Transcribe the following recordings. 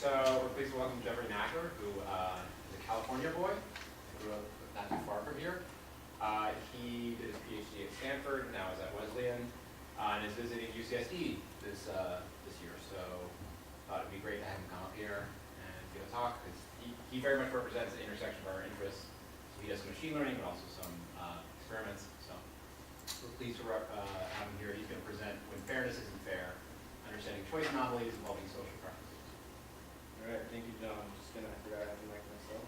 So we're pleased to welcome Jeffrey Naecker, who is a California boy, grew up not too far from here. He did his PhD at Stanford, now is at Wesleyan, and is visiting UCSD this year. So thought it'd be great to have him come up here and give a talk, because he very much represents the intersection of our interests. So he does some machine learning, but also some experiments. So we're pleased to have him here. He's going to present When Fairness Isn't Fair, Understanding Choice Anomalies Involving Social Preferences. All right, thank you, John. I'm just gonna figure out how to mic myself.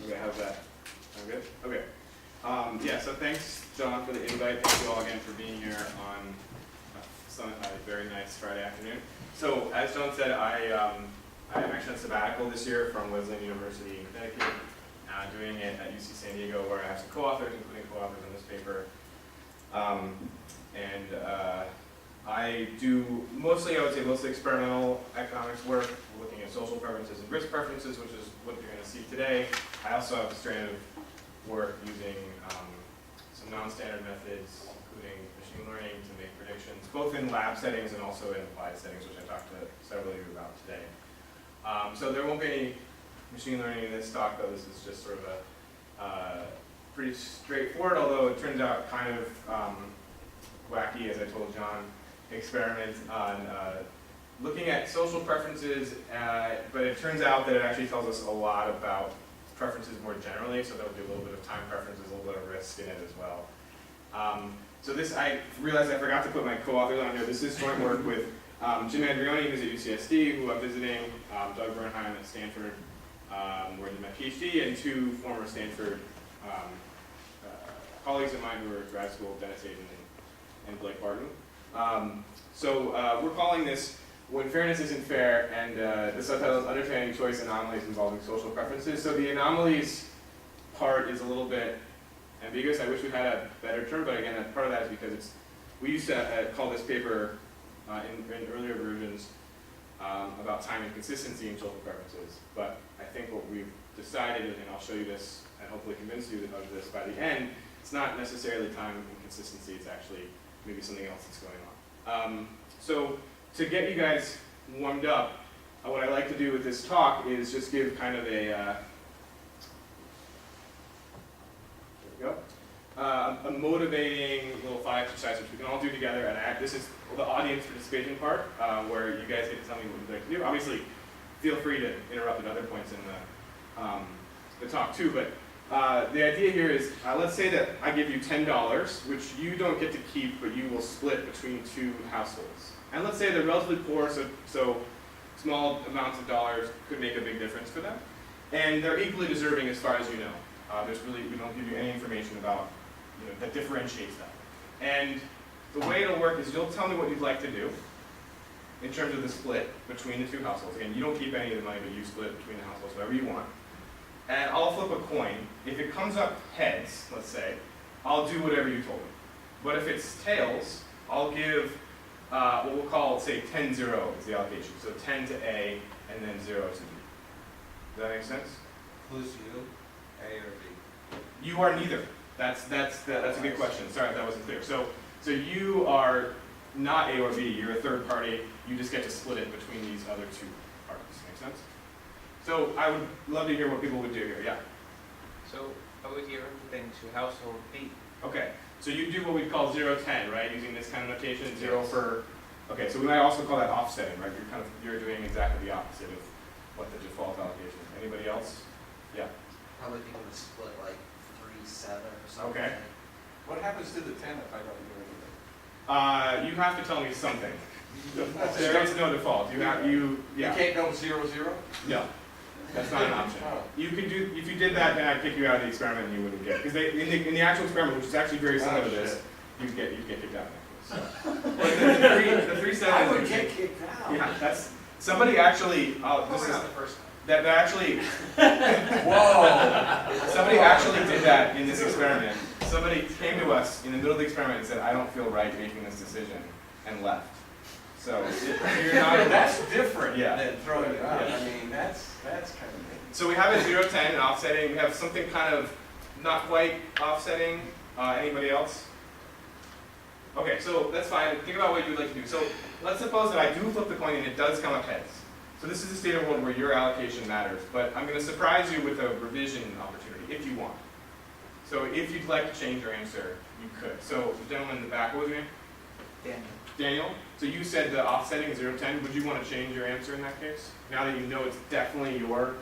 Okay, how's that? Sound good? Okay. Yeah. So thanks, John, for the invite. Thank you all again for being here on a very nice Friday afternoon. So as John said, I'm actually on sabbatical this year from Wesleyan University in Connecticut, doing it at UC San Diego, where I have some co-authors, including co-authors on this paper. I do mostly experimental economics work, looking at social preferences and risk preferences, which is what you're going to see today. I also have a strand of work using some non-standard methods, including machine learning, to make predictions, both in lab settings and also in applied settings, which I talked to several of you about today. So there won't be any machine learning in this talk, though. This is just sort of a pretty straightforward, although it turns out kind of wacky, as I told John, experiment on looking at social preferences, but it turns out that it actually tells us a lot about preferences more generally, so there'll be a little bit of time preferences, a little bit of risk in it as well. So this, I realized I forgot to put my co-authors on here. This is joint work with Jim Andrioni, who's at UCSD, who I'm visiting, Doug Bernheim at Stanford, where I did my PhD, and two former Stanford colleagues of mine who were at grad school, Dennis Hayden and Blake Barton. We're calling this When Fairness Isn't Fair, and the subtitle is Understanding Choice Anomalies Involving Social Preferences. So the anomalies part is a little bit ambiguous. I wish we had a better term, but again, part of that is because we used to call this paper in earlier versions about time and consistency in social preferences. But I think what we've decided, and I'll show you this and hopefully convince you of this by the end, it's not necessarily time and consistency, it's actually maybe something else that's going on. So to get you guys warmed up, what I like to do with this talk is just give kind of a a motivating little thought exercise, which we can all do together. And this is the audience participation part, where you guys get to tell me what you'd like to do. Obviously, feel free to interrupt at other points in the talk too. But the idea here is, let's say that I give you $10, which you don't get to keep, but you will split between two households. And let's say they're relatively poor, so small amounts of dollars could make a big difference for them. And they're equally deserving as far as you know. We don't give you any information about, that differentiates them. And the way it'll work is you'll tell me what you'd like to do in terms of the split between the two households. Again, you don't keep any of the money, but you split between the households, whatever you want. And I'll flip a coin. If it comes up heads, let's say, I'll do whatever you told me. But if it's tails, I'll give what we'll call, say, 10-0 is the allocation. So 10 to A and then 0 to B. Does that make sense? Who's you? A or B? You are neither. That's a good question. Sorry if that wasn't clear. So you are not A or B. You're a third party. You just get to split it between these other two parties. Make sense? So I would love to hear what people would do here. Yeah. So I would give everything to household B. Okay. So you do what we call 0-10, right? Using this kind of notation, 0 for. Okay. So we might also call that offsetting, right? You're doing exactly the opposite of what the default allocation is. Anybody else? Yeah. Probably people would split like 3-7 or something. Okay. What happens to the 10 if I don't do anything? You have to tell me something. There is no default. Yeah. You can't go 0-0? No. That's not an option. You could do, if you did that, then I'd kick you out of the experiment and you wouldn't get, because in the actual experiment, which is actually very similar to this, you get kicked out. So. But the 3-7. I would get kicked out. Yeah, that's somebody actually. This is not the first time. that actually. Whoa! Somebody actually did that in this experiment. Somebody came to us in the middle of the experiment and said, "I don't feel right making this decision," and left. So you're not. That's different Yeah. than throwing it out. Yeah. I mean, that's. So we have a 0, 10 and offsetting. We have something kind of not quite offsetting. Anybody else? Okay, so that's fine. Think about what you'd like to do. So let's suppose that I do flip the coin and it does come up heads. So this is a state of world where your allocation matters, but I'm going to surprise you with a revision opportunity if you want. So if you'd like to change your answer, you could. So the gentleman in the back, what was your name? Daniel. Daniel, so you said the offsetting is 0, 10. Would you want to change your answer in that case? Now that you know it's definitely your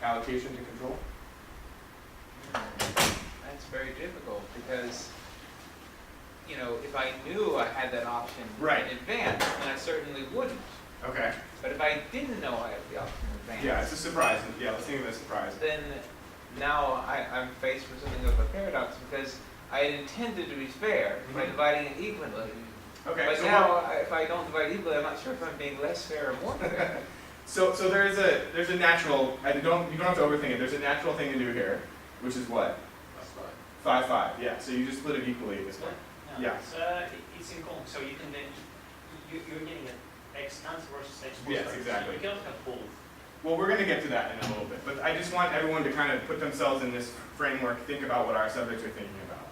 allocation to control? That's very difficult because, you know, if I knew I had that option Right. in advance, then I certainly wouldn't. Okay. But if I didn't know I had the option in advance, Yeah, it's a surprise. Yeah, let's think of it as a surprise. then now I'm faced with something of a paradox because I had intended to be fair by Mhm. dividing it evenly. Okay. But So now, if I don't divide equally, I'm not sure if I'm being less fair or more fair. So there's a natural. You don't have to overthink it. There's a natural thing to do here, which is what? That's fine. 5, 5. Yeah. So you just split it equally at this point. Yeah. It's in common, so you can then, you're getting an X ante versus X post. Yes, exactly. You cannot have both. Well, we're going to get to that in a little bit, but I just want everyone to kind of put themselves in this framework, think about what our subjects are thinking about.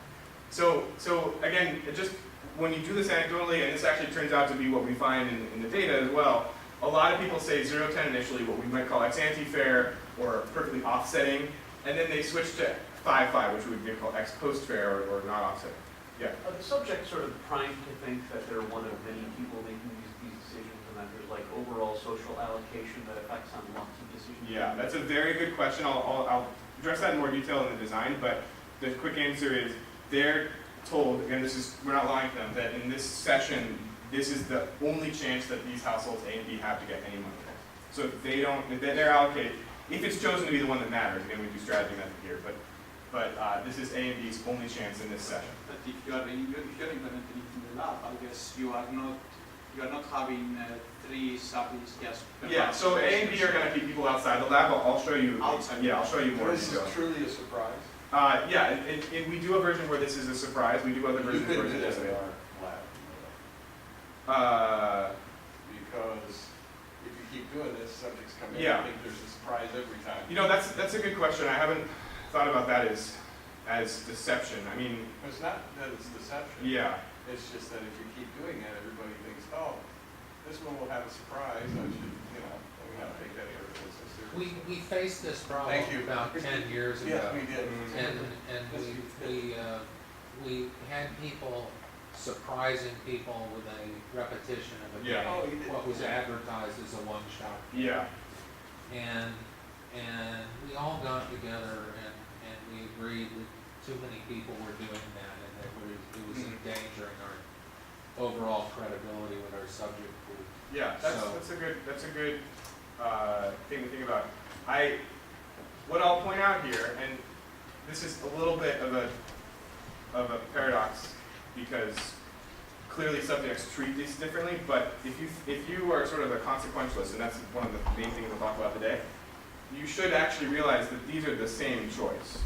So again, just when you do this anecdotally, and this actually turns out to be what we find in the data as well, a lot of people say 0, 10 initially, what we might call ex ante fair or perfectly offsetting, and then they switch to 5, 5, which we would call ex post fair or not offsetting. Yeah. Are the subjects sort of primed to think that they're one of many people making these decisions and that there's like overall social allocation that affects on lots of decisions? Yeah, that's a very good question. I'll address that in more detail in the design, but the quick answer is they're told, again, we're not lying to them, that in this session, this is the only chance that these households A and B have to get any money. So if they're allocated, if it's chosen to be the one that matters, again, we do strategy method here, but this is A and B's only chance in this session. But if you're implementing it in the lab, I guess you are not having 3 samples just. Yeah, so A and B are going to keep people outside the lab. I'll show you. Outside. Yeah, I'll show you more This detail. is truly a surprise. Yeah, and we do a version where this is a surprise. We do other You versions where couldn't do it's that just in our lab. Because if you keep doing this, subjects come in Yeah. and think there's a surprise every time. You know, that's a good question. I haven't thought about that as deception. I mean, It's not that it's deception. yeah. It's just that if you keep doing it, everybody thinks, oh, this one will have a surprise, I should, we gotta take that so seriously. We faced this problem Thank you. about 10 years ago. Yes, we did. And we had people surprising people with a repetition of a Yeah. game, Oh, you did. what was advertised as a one-shot. Yeah. And we all got together and we agreed that too many people were doing that and that it was endangering our overall credibility with our subject pool. Yeah, that's a good thing to think about. What I'll point out here, and this is a little bit of a paradox because clearly subjects treat these differently, but if you are sort of a consequentialist, and that's one of the main things we'll talk about today, you should actually realize that these are the same choice.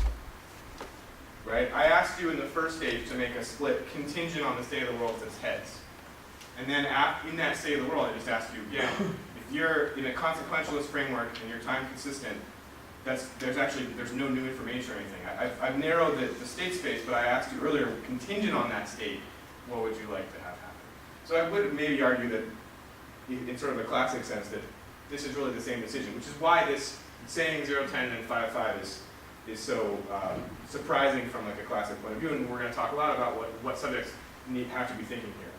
Right? I asked you in the first stage to make a split contingent on the state of the world that's heads. And then in that state of the world, I just asked you again, if you're in a consequentialist framework and you're time consistent, there's no new information or anything. I've narrowed the state space, but I asked you earlier, contingent on that state, what would you like to have happen? So I would maybe argue that in sort of a classic sense that this is really the same decision, which is why this saying 0, 10 and 5, 5 is so surprising from like a classic point of view, and we're going to talk a lot about what subjects have to be thinking here.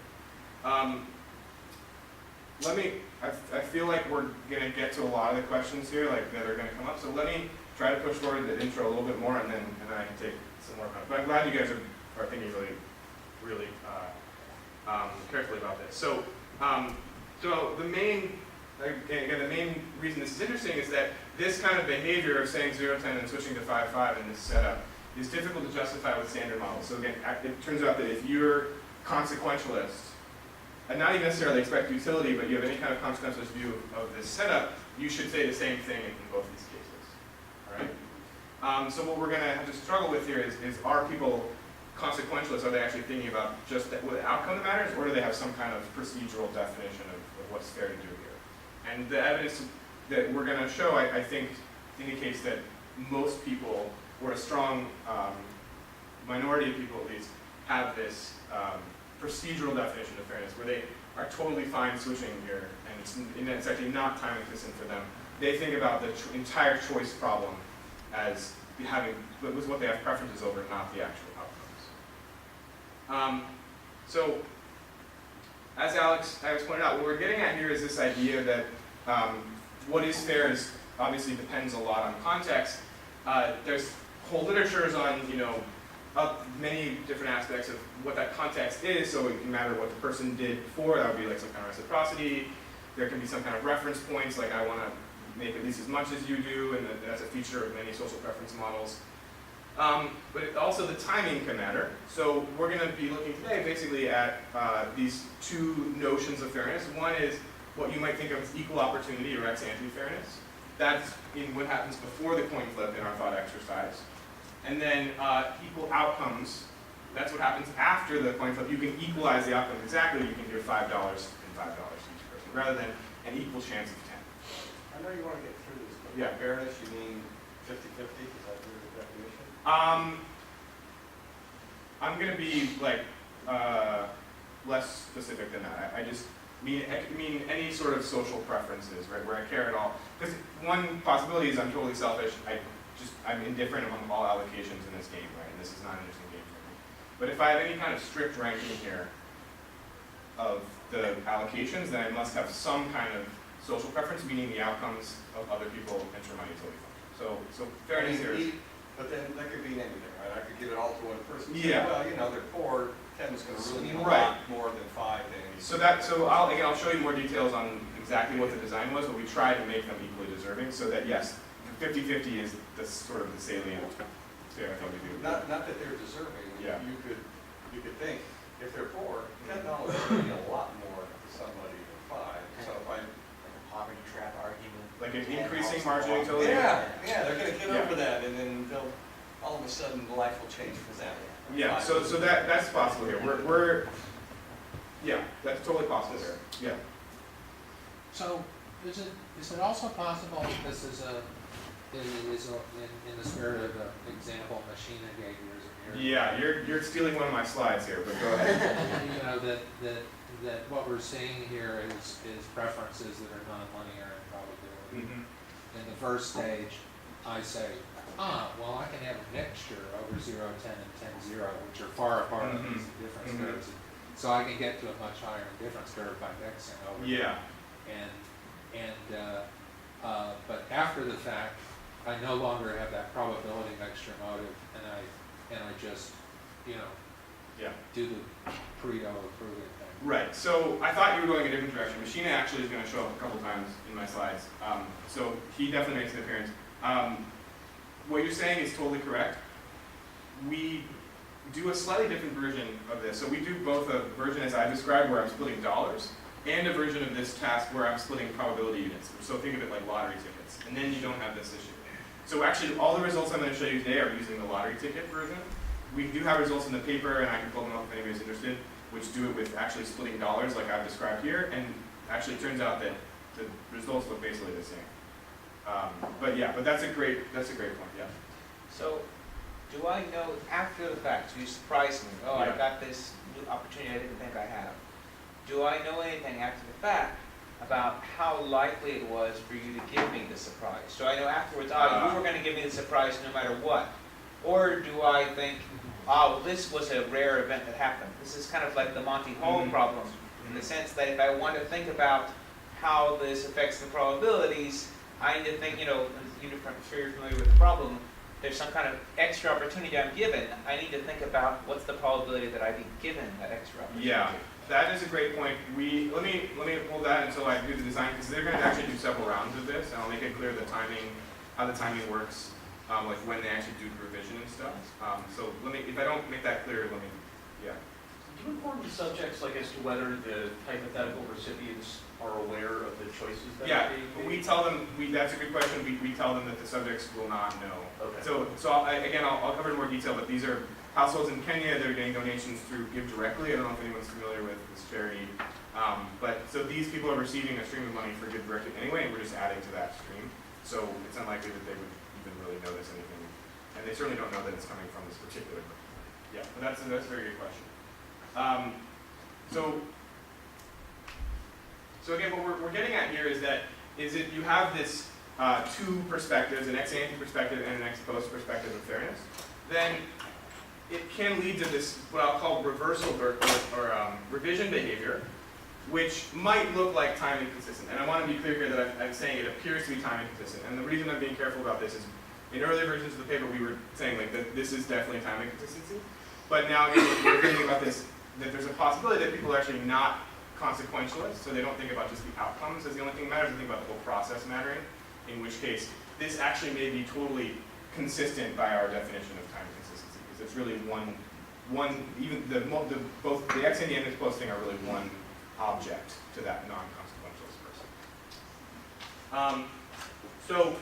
I feel like we're going to get to a lot of the questions here that are going to come up, so let me try to push forward the intro a little bit more, and then I can take some more comments. But I'm glad you guys are thinking really carefully about this. So the main reason this is interesting is that this kind of behavior of saying 0, 10 and switching to 5, 5 in this setup is difficult to justify with standard models. So again, it turns out that if you're consequentialist, and not even necessarily expect utility, but you have any kind of consequentialist view of this setup, you should say the same thing in both these cases. All right? So what we're going to have to struggle with here is are people consequentialists? Are they actually thinking about just the outcome that matters, or do they have some kind of procedural definition of what's fair to do here? And the evidence that we're going to show, I think, indicates that most people, or a strong minority of people at least, have this procedural definition of fairness, where they are totally fine switching here, and it's actually not time efficient for them. They think about the entire choice problem as having, was what they have preferences over, not the actual outcomes. So, as Alex pointed out, what we're getting at here is this idea that what is fair is obviously depends a lot on context. There's whole literatures on, many different aspects of what that context is, so it can matter what the person did before, that would be like some kind of reciprocity. There can be some kind of reference points, like I want to make at least as much as you do, and that's a feature of many social preference models. But also the timing can matter. So we're going to be looking today basically at these two notions of fairness. One is what you might think of as equal opportunity or ex-ante fairness. That's in what happens before the coin flip in our thought exercise. And then equal outcomes, that's what happens after the coin flip. You can equalize the outcomes exactly. You can give $5 and $5 to each person, rather than an equal chance of 10. I know you want to get through this, but Yeah. fairness, you mean 50-50, is that your definition? I'm going to be like less specific than that. I just mean any sort of social preferences, right, where I care at all. Because one possibility is I'm totally selfish. I'm indifferent among all allocations in this game, right? And this is not an interesting game for me. But if I have any kind of strict ranking here of the allocations, then I must have some kind of social preference, meaning the outcomes of other people enter my utility function. So fairness here is. But then that could be anything, right? I could give it all to one person. Yeah. Well, they're poor, 10 is going to really mean a Right. lot more than 5 to any. So I'll show you more details on exactly what the design was, but we tried to make them equally deserving so that yes, 50-50 is the sort of the salient thing we do. Not that they're deserving. Yeah. You could think, if they're poor, $10 is going to be a lot more to somebody than 5. So if I Poverty trap argument. Like an increasing margin utility. yeah, they're going to get Yeah. over that, and then they'll all of a sudden life will change for them. Yeah, so that's possible here. Yeah, that's totally possible here. Yeah. So is it also possible that this is in the spirit of the example Machina gave years and years Yeah, you're stealing one of my slides here, but go ahead. that what we're seeing here is preferences that are non-linear in probability. Mhm. In the first stage, I say, well, I can have a mixture over 0, 10, and 10, 0, which are far apart on these difference Mhm. curves. So I can get to a much higher difference curve by mixing over. Yeah. But after the fact, I no longer have that probability mixture motive, and I just, Yeah. do the Pareto improving thing. Right, so I thought you were going a different direction. Machina actually is going to show up a couple times in my slides. So he definitely makes an appearance. What you're saying is totally correct. We do a slightly different version of this. So we do both a version as I described where I'm splitting dollars and a version of this task where I'm splitting probability units. So think of it like lottery tickets. And then you don't have this issue. So actually all the results I'm going to show you today are using the lottery ticket version. We do have results in the paper, and I can pull them up if anybody's interested, which do it with actually splitting dollars like I've described here, and actually it turns out that the results look basically the same. But that's a great point, yeah. So, do I know after the fact, so you surprised me, Yeah. I got this new opportunity I didn't think I have. Do I know anything after the fact about how likely it was for you to give me the surprise? Do I know afterwards, you were going to give me the surprise no matter what? Or do I think, well, this was a rare event that happened. This is kind of like the Monty Hall problem, in the sense that if I want to think about how this affects the probabilities, I need to think, I'm sure you're familiar with the problem, there's some kind of extra opportunity I'm given. I need to think about what's the probability that I'd be given that extra opportunity. Yeah, that is a great point. Let me hold that until I do the design, because they're going to actually do several rounds of this, and I'll make it clear how the timing works, like when they actually do the revision and stuff. So if I don't make that clear, yeah. Do you inform the subjects, as to whether the hypothetical recipients are aware of the choices that Yeah, are being made? we tell them, that's a good question, we tell them that the subjects will not know. Okay. So I'll cover in more detail, but these are households in Kenya that are getting donations through Give Directly. I don't know if anyone's familiar with this charity. So these people are receiving a stream of money for Give Directly anyway, and we're just adding to that stream. So it's unlikely that they would even really notice anything. And they certainly don't know that it's coming from this particular group. Yeah, but that's a very good question. So again, what we're getting at here is that you have this two perspectives, an ex ante perspective and an ex post perspective of fairness, then it can lead to this, what I'll call reversal or revision behavior, which might look like time inconsistent. And I want to be clear here that I'm saying it appears to be time inconsistent. And the reason I'm being careful about this is in earlier versions of the paper we were saying like that this is definitely time inconsistency. But now we're thinking about this, that there's a possibility that people are actually not consequentialists, so they don't think about just the outcomes as the only thing that matters, they think about the whole process mattering, in which case this actually may be totally consistent by our definition of time consistency, because it's really even both the ex ante and ex post thing are really one object to that non-consequentialist person. So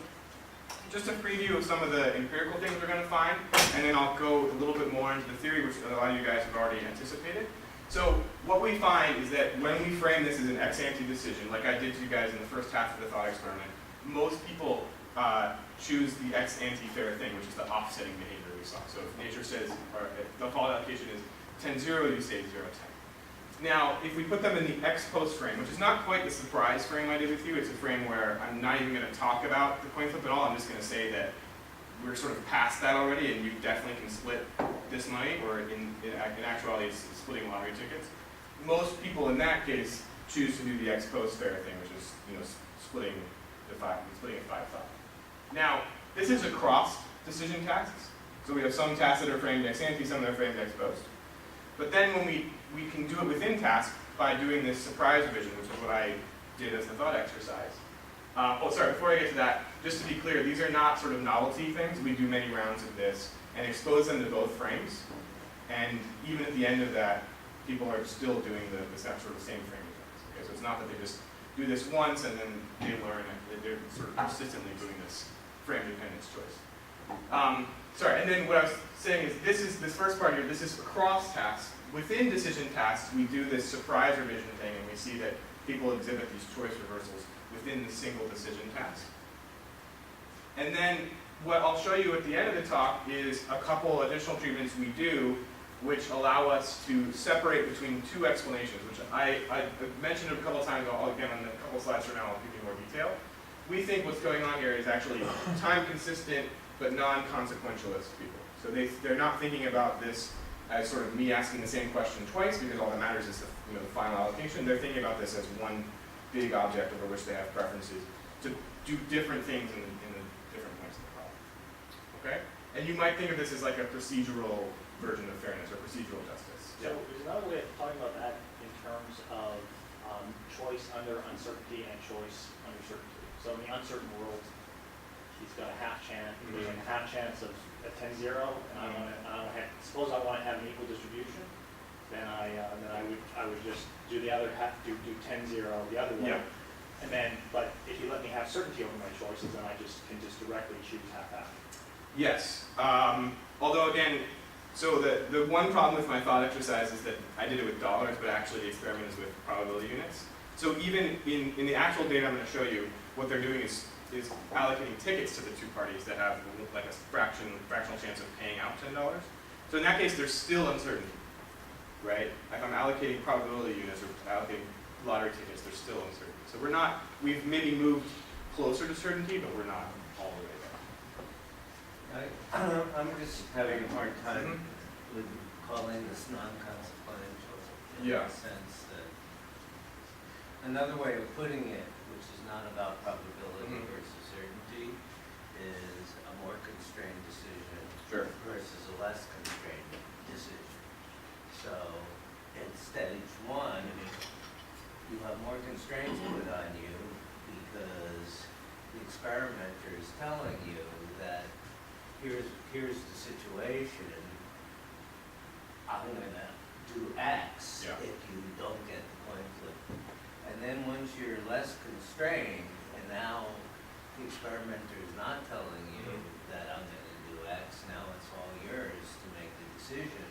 just a preview of some of the empirical things we're going to find, and then I'll go a little bit more into the theory, which a lot of you guys have already anticipated. So what we find is that when we frame this as an ex ante decision, like I did to you guys in the first half of the thought experiment, most people choose the ex ante fair thing, which is the offsetting behavior we saw. So if nature says, or if the default allocation is 10-0, you say 0-10. Now, if we put them in the ex post frame, which is not quite the surprise frame I did with you, it's a frame where I'm not even going to talk about the coin flip at all, I'm just going to say that we're sort of past that already, and you definitely can split this money, or in actuality, it's splitting lottery tickets. Most people in that case choose to do the ex post fair thing, which is splitting it 5-5. Now, this is across decision tasks. So we have some tasks that are framed ex ante, some that are framed ex post. But then when we can do it within task by doing this surprise revision, which is what I did as the thought exercise. Before I get to that, just to be clear, these are not sort of novelty things. We do many rounds of this and expose them to both frames. And even at the end of that, people are still doing the sort of same frame things. Okay, so it's not that they just do this once and then they learn it. They're sort of persistently doing this frame dependence choice. And then what I was saying is this first part here, this is across tasks. Within decision tasks, we do this surprise revision thing, and we see that people exhibit these choice reversals within the single decision task. And then what I'll show you at the end of the talk is a couple additional treatments we do which allow us to separate between two explanations, which I mentioned a couple of times, again on a couple of slides from now I'll give you more detail. We think what's going on here is actually time consistent but non-consequentialist people. So they're not thinking about this as sort of me asking the same question twice because all that matters is the final allocation. They're thinking about this as one big object over which they have preferences to do different things in the different points of the problem. Okay? And you might think of this as like a procedural version of fairness or procedural justice. So there's another way of talking about that in terms of choice under uncertainty and choice under certainty. So in the uncertain world, he's got a half chance, there's like a half chance of a 10-0, and suppose I want to have an equal distribution, then I would just do the other half, do 10-0 the other way. Yeah. And then, but if you let me have certainty over my choices, then I can just directly choose half-half. Yes. Although again, so the one problem with my thought exercise is that I did it with dollars, but actually the experiment is with probability units. So even in the actual data I'm going to show you, what they're doing is allocating tickets to the two parties that have like a fractional chance of paying out $10. So in that case, there's still uncertainty, right? If I'm allocating probability units or allocating lottery tickets, there's still uncertainty. So we've maybe moved closer to certainty, but we're not all the way there. I'm just having a hard time with calling this non-consequential in Yeah. the sense that another way of putting it, which is not about probability versus certainty, is a more constrained decision versus a less constrained decision. So in stage one, you have more constraints put on you because the experimenter is telling you that here's the situation, I'm going to do X if you don't get the coin flip. And then once you're less constrained, and now the experimenter is not telling you that I'm going to do X, now it's all yours to make the decision,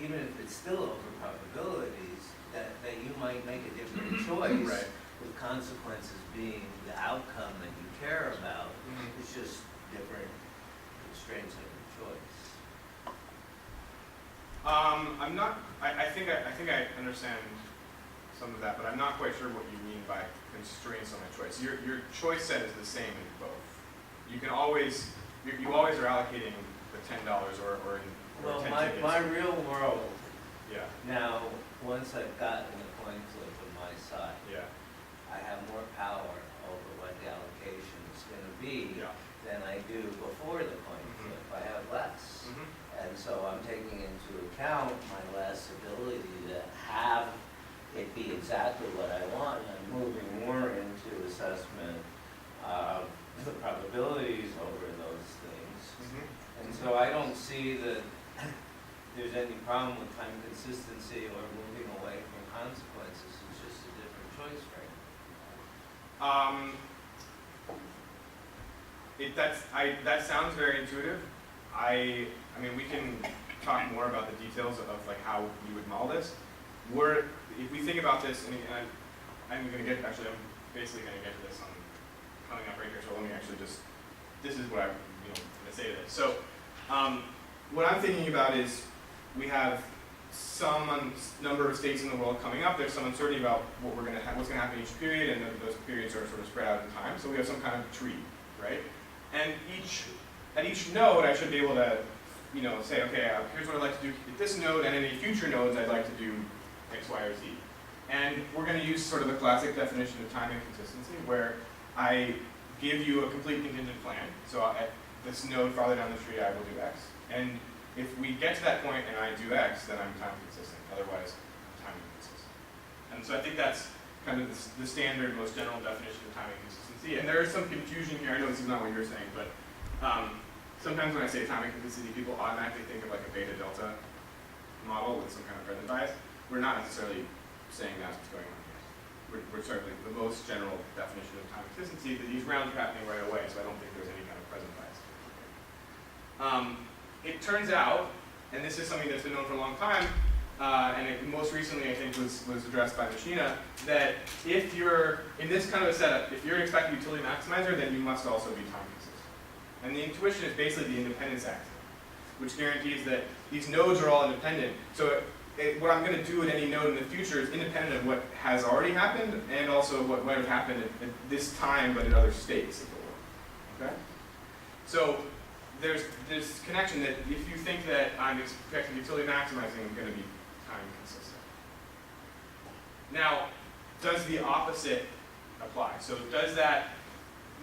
even if it's still over probabilities, that you might make a different choice with consequences being the outcome that you care about. Mhm. It's just different constraints of your choice. I'm not, I think I understand some of that, but I'm not quite sure what you mean by constraints on my choice. Your choice set is the same in both. You can always, you always are allocating the $10 or 10 tickets. My real world, Yeah, now, once I've gotten the coin flip on my side, yeah, I have more power over what the allocation is gonna be yeah. than I do before the coin Mhm. flip. I have less. Mhm. And so I'm taking into account my less ability to have it be exactly what I want. I'm moving more into assessment of the probabilities over those things. Mhm. And so I don't see that there's any problem with time consistency or moving away from consequences. It's just a different choice frame. That sounds very intuitive. I mean, we can talk more about the details of like how you would model this. If we think about this, and I'm going to get, actually, I'm basically going to get to this on coming up right here. So let me actually just, this is what I'm going to say to this. So what I'm thinking about is we have some number of states in the world coming up. There's some uncertainty about what we're going to what's going to happen each period, and those periods are sort of spread out in time. So we have some kind of tree, right? And at each node, I should be able to, say, okay, here's what I'd like to do at this node, and any future nodes, I'd like to do X, Y, or Z. And we're going to use sort of the classic definition of time inconsistency, where I give you a complete contingent plan. So at this node farther down the tree, I will do X. And if we get to that point and I do X, then I'm time consistent. Otherwise, I'm time inconsistent. And so I think that's kind of the standard, most general definition of time inconsistency. And there is some confusion here. I know this is not what you're saying, but sometimes when I say time inconsistency, people automatically think of like a beta delta model with some kind of present bias. We're not necessarily saying that's what's going on here. We're certainly the most general definition of time consistency, that these rounds are happening right away, so I don't think there's any kind of present bias. It turns out, and this is something that's been known for a long time, and most recently I think was addressed by Machina, that if you're in this kind of a setup, if you're an expected utility maximizer, then you must also be time consistent. And the intuition is basically the independence axiom, which guarantees that these nodes are all independent. So what I'm going to do at any node in the future is independent of what has already happened and also what might have happened at this time but in other states of the world. Okay? So there's this connection that if you think that I'm expecting utility maximizing, I'm going to be time consistent. Now, does the opposite apply? So does that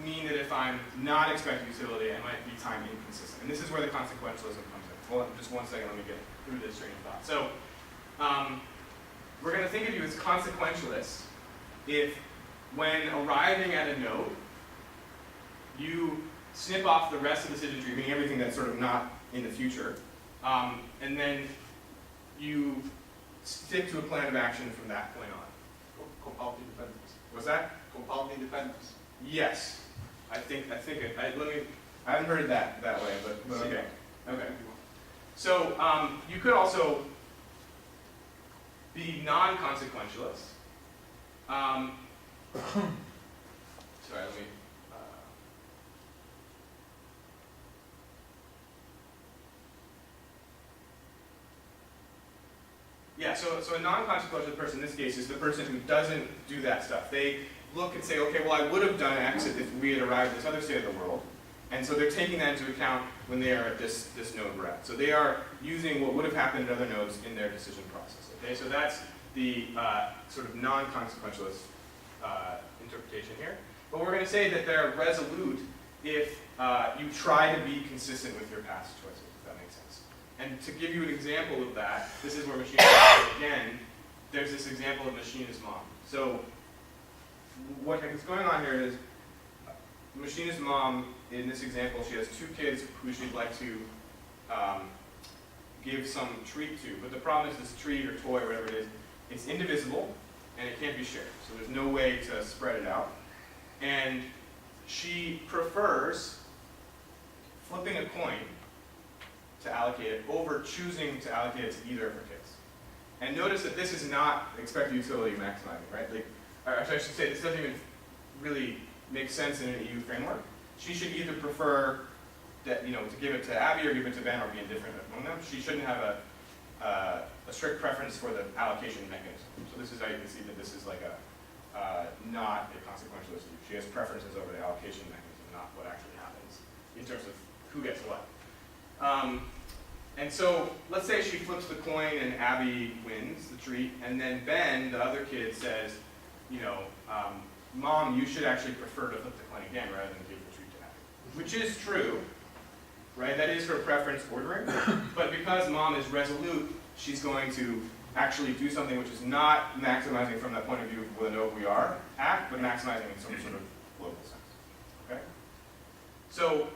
mean that if I'm not expecting utility, I might be time inconsistent? And this is where the consequentialism comes in. Well, just one second, let me get through this train of thought. So we're going to think of you as consequentialists if, when arriving at a node, you snip off the rest of the decision tree, meaning everything that's sort of not in the future, and then you stick to a plan of action from that point on. Compound independence. What's that? Compound independence. Yes. I haven't heard it that way, but okay. Okay. So you could also be non-consequentialist. Sorry, let me. Yeah, so a non-consequential person in this case is the person who doesn't do that stuff. They look and say, okay, well, I would have done X if we had arrived at this other state of the world. And so they're taking that into account when they are at this node we're at. So they are using what would have happened at other nodes in their decision process. Okay, so that's the sort of non-consequentialist interpretation here. But we're going to say that they're resolute if you try to be consistent with your past choices, if that makes sense. And to give you an example of that, this is where Machina's again, there's this example of Machina's mom. So what is going on here is Machina's mom, in this example, she has two kids who she'd like to give some treat to. But the problem is this treat or toy or whatever it is, it's indivisible and it can't be shared. So there's no way to spread it out. And she prefers flipping a coin to allocate it over choosing to allocate it to either of her kids. And notice that this is not expected utility maximizing, right? Like or actually I should say, this doesn't even really make sense in an EU framework. She should either prefer that, to give it to Abby or give it to Ben or be indifferent among them. She shouldn't have a strict preference for the allocation mechanism. So this is how you can see that this is like not a consequential issue. She has preferences over the allocation mechanism, not what actually happens in terms of who gets what. And so let's say she flips the coin and Abby wins the treat, and then Ben, the other kid, says, Mom, you should actually prefer to flip the coin again rather than give the treat to Abby. Which is true, right? That is her preference ordering. But because Mom is resolute, she's going to actually do something which is not maximizing from that point of view of the know we are act, but maximizing in some sort of global sense. Okay? So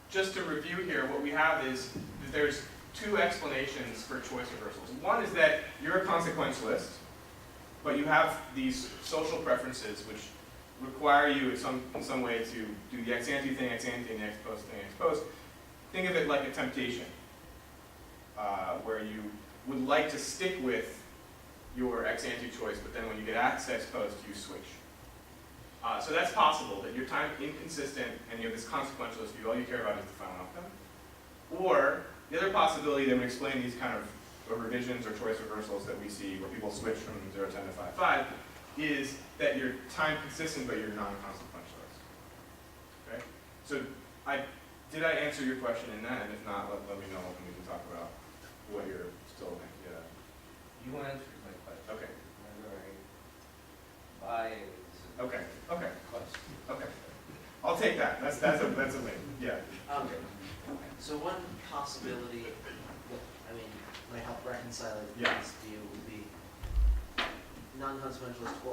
just to review here, what we have is that there's two explanations for choice reversals. One is that you're a consequentialist, but you have these social preferences which require you in some way to do the ex ante thing, and the ex post thing, ex post. Think of it like a temptation, where you would like to stick with your ex ante choice, but then when you get asked ex post, you switch. So that's possible, that you're time inconsistent and you have this consequentialist view, all you care about is the final outcome. Or the other possibility that would explain these kind of revisions or choice reversals that we see where people switch from 0, 10 to 5, 5 is that you're time consistent but you're non-consequentialist. Okay? So did I answer your question in that? And if not, let me know and we can talk about what you're still thinking. You answered my question. Okay. Okay. Okay. Okay. I'll take that. That's a link. Yeah. So one possibility, might help reconcile Yeah. this view would be non-consequentialist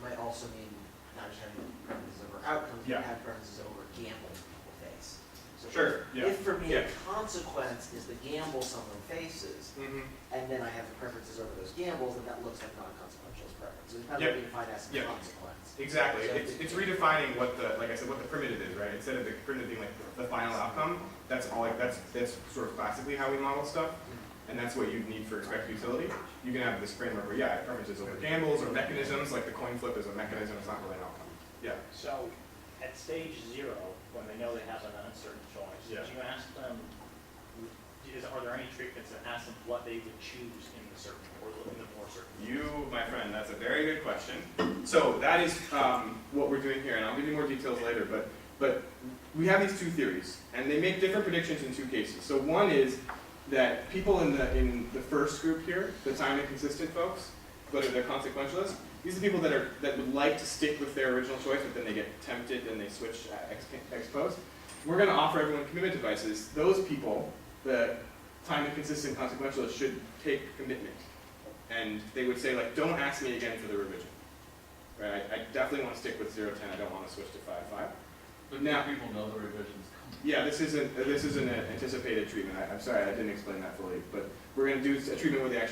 might also mean not just having preferences over outcomes, Yeah. but have preferences over gambles people face. So Sure. Yeah. if for me Yeah. a consequence is the gamble someone faces, Mm-hmm. and then I have the preferences over those gambles, then that looks like non-consequentialist preference. So it's kind of Yep. being defined as a Yep. consequence. Exactly. So It's redefining what the, like I said, what the primitive is, right? Instead of the primitive being like the final outcome, that's sort of classically how we model stuff, and that's what you need for expected utility. You can have this framework where, yeah, preferences over gambles or mechanisms, like the coin flip is a mechanism, it's not really an outcome. Yeah. So at stage 0, when they know they have an uncertain choice, Yeah. do you ask them, are there any treatments that ask them what they would choose in the certain or in the more certain? You, my friend, that's a very good question. So that is what we're doing here, and I'll give you more details later, but we have these two theories, and they make different predictions in two cases. So one is that people in the first group here, the time inconsistent folks, whether they're consequentialists, these are people that would like to stick with their original choice, but then they get tempted and they switch ex post. We're going to offer everyone commitment devices. Those people, the time inconsistent consequentialists, should take commitment. And they would say, like, don't ask me again for the revision. Right? I definitely want to stick with 0, 10. I don't want to switch to 5, 5. But now people know the revisions coming. Yeah, this isn't an anticipated treatment. I'm sorry, I didn't explain that fully. But we're going to do a treatment where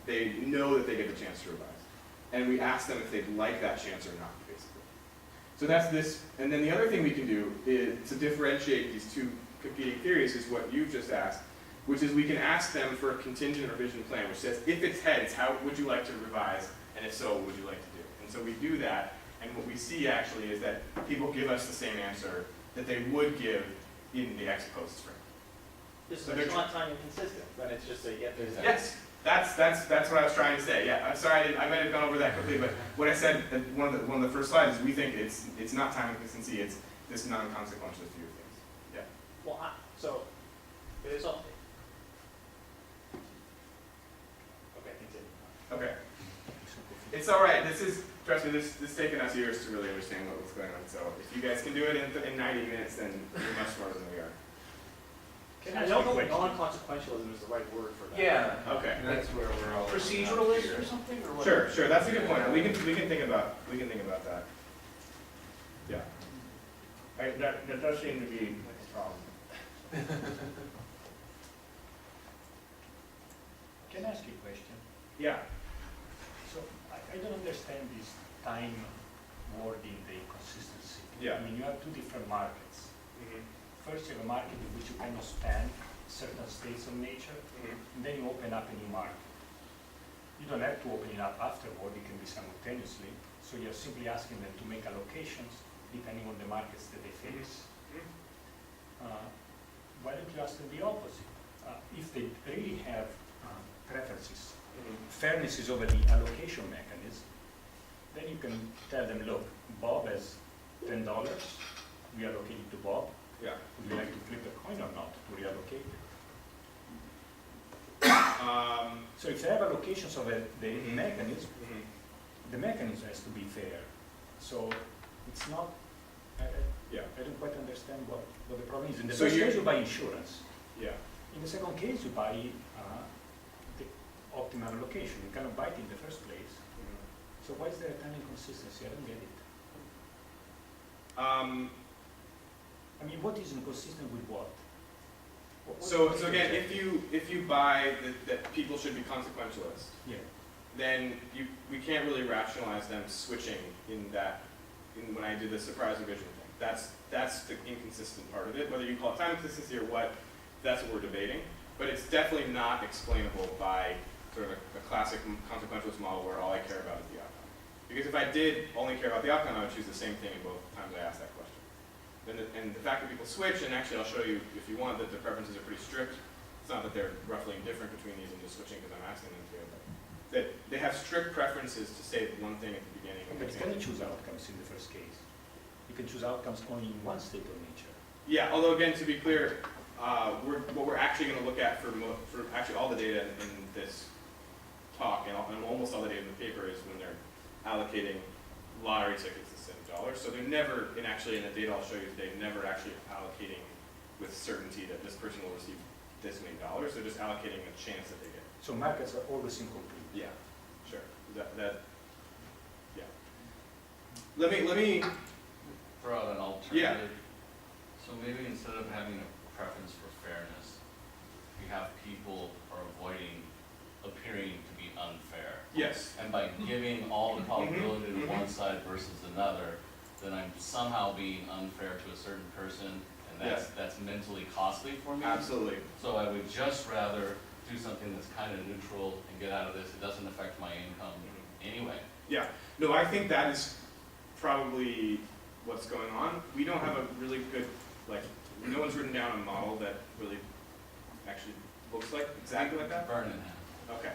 they know that they get the chance to revise. And we ask them if they'd like that chance or not, basically. So that's this. And then the other thing we can do is to differentiate these two competing theories is what you've just asked, which is we can ask them for a contingent revision plan, which says, if it's heads, how would you like to revise? And if so, what would you like to do? And so we do that, and what we see actually is that people give us the same answer that they would give in the ex post frame. This So is they're not time inconsistent, but it's just a there's that. Yes, that's what I was trying to say. Yeah, I'm sorry, I might have gone over that quickly, but what I said at one of the first slides is we think it's not time inconsistency, it's this non-consequential view of things. Yeah. Well, so it is all. Okay, continue. Okay. It's all right. Trust me, this is taking us years to really understand what's going on. So if you guys can do it in 90 minutes, then you're much smarter than we are. I don't know if non-consequentialism is the right word for that. Yeah, Okay. that's where we're all. Proceduralist or something, or what? Sure. That's a good point. We can think about that. Yeah. That does seem to be a problem. Can I ask you a question? Yeah. So I don't understand this time wording, the inconsistency. Yeah. I mean, you have two different markets. Mm-hmm. First, you have a market in which you cannot span certain states of nature, Mm-hmm. and then you open up a new market. You don't have to open it up afterward, it can be simultaneously. So you're simply asking them to make allocations depending on the markets that they face. Why don't you ask them the opposite? If they really have preferences, fairnesses over the allocation mechanism, then you can tell them, look, Bob has $10, we allocate it to Bob. Yeah. Would you like to flip a coin or not to reallocate it? So if they have allocations of the mechanism, the mechanism has to be fair. So it's not, Yeah. I don't quite understand what the problem is. In the So first you're- case, you buy insurance. Yeah. In the second case, you buy the optimal allocation. You cannot buy it in the first place. So why is there a tiny inconsistency? I don't get it. I mean, what is inconsistent with what? So again, if you buy that people should be consequentialist, Yeah. then we can't really rationalize them switching when I do the surprise revision thing. That's the inconsistent part of it. Whether you call it time inconsistency or what, that's what we're debating. But it's definitely not explainable by sort of a classic consequentialist model where all I care about is the outcome. Because if I did only care about the outcome, I would choose the same thing in both times I asked that question. And the fact that people switch, and actually I'll show you if you want that the preferences are pretty strict. It's not that they're roughly indifferent between these and just switching because I'm asking them to, but that they have strict preferences to say one thing at the beginning. But you cannot choose outcomes in the first case. You can choose outcomes only in one state of nature. Yeah, although again, to be clear, what we're actually going to look at for actually all the data in this talk and almost all the data in the paper is when they're allocating lottery tickets instead of dollars. So they're never, and actually in the data I'll show you today, never actually allocating with certainty that this person will receive this many dollars. They're just allocating a chance that they get. So markets are always incomplete. Yeah, sure. Yeah. Let me. Throw out an alternative. Yeah. So maybe instead of having a preference for fairness, we have people are avoiding appearing to be unfair. Yes. And by giving all the probability to one side versus another, then I'm somehow being unfair to a certain person, and that's mentally costly for me. Absolutely. So I would just rather do something that's kind of neutral and get out of this. It doesn't affect my income anyway. Yeah. No, I think that is probably what's going on. We don't have a really good, no one's written down a model that really actually looks like exactly like that. Burn in half. Okay.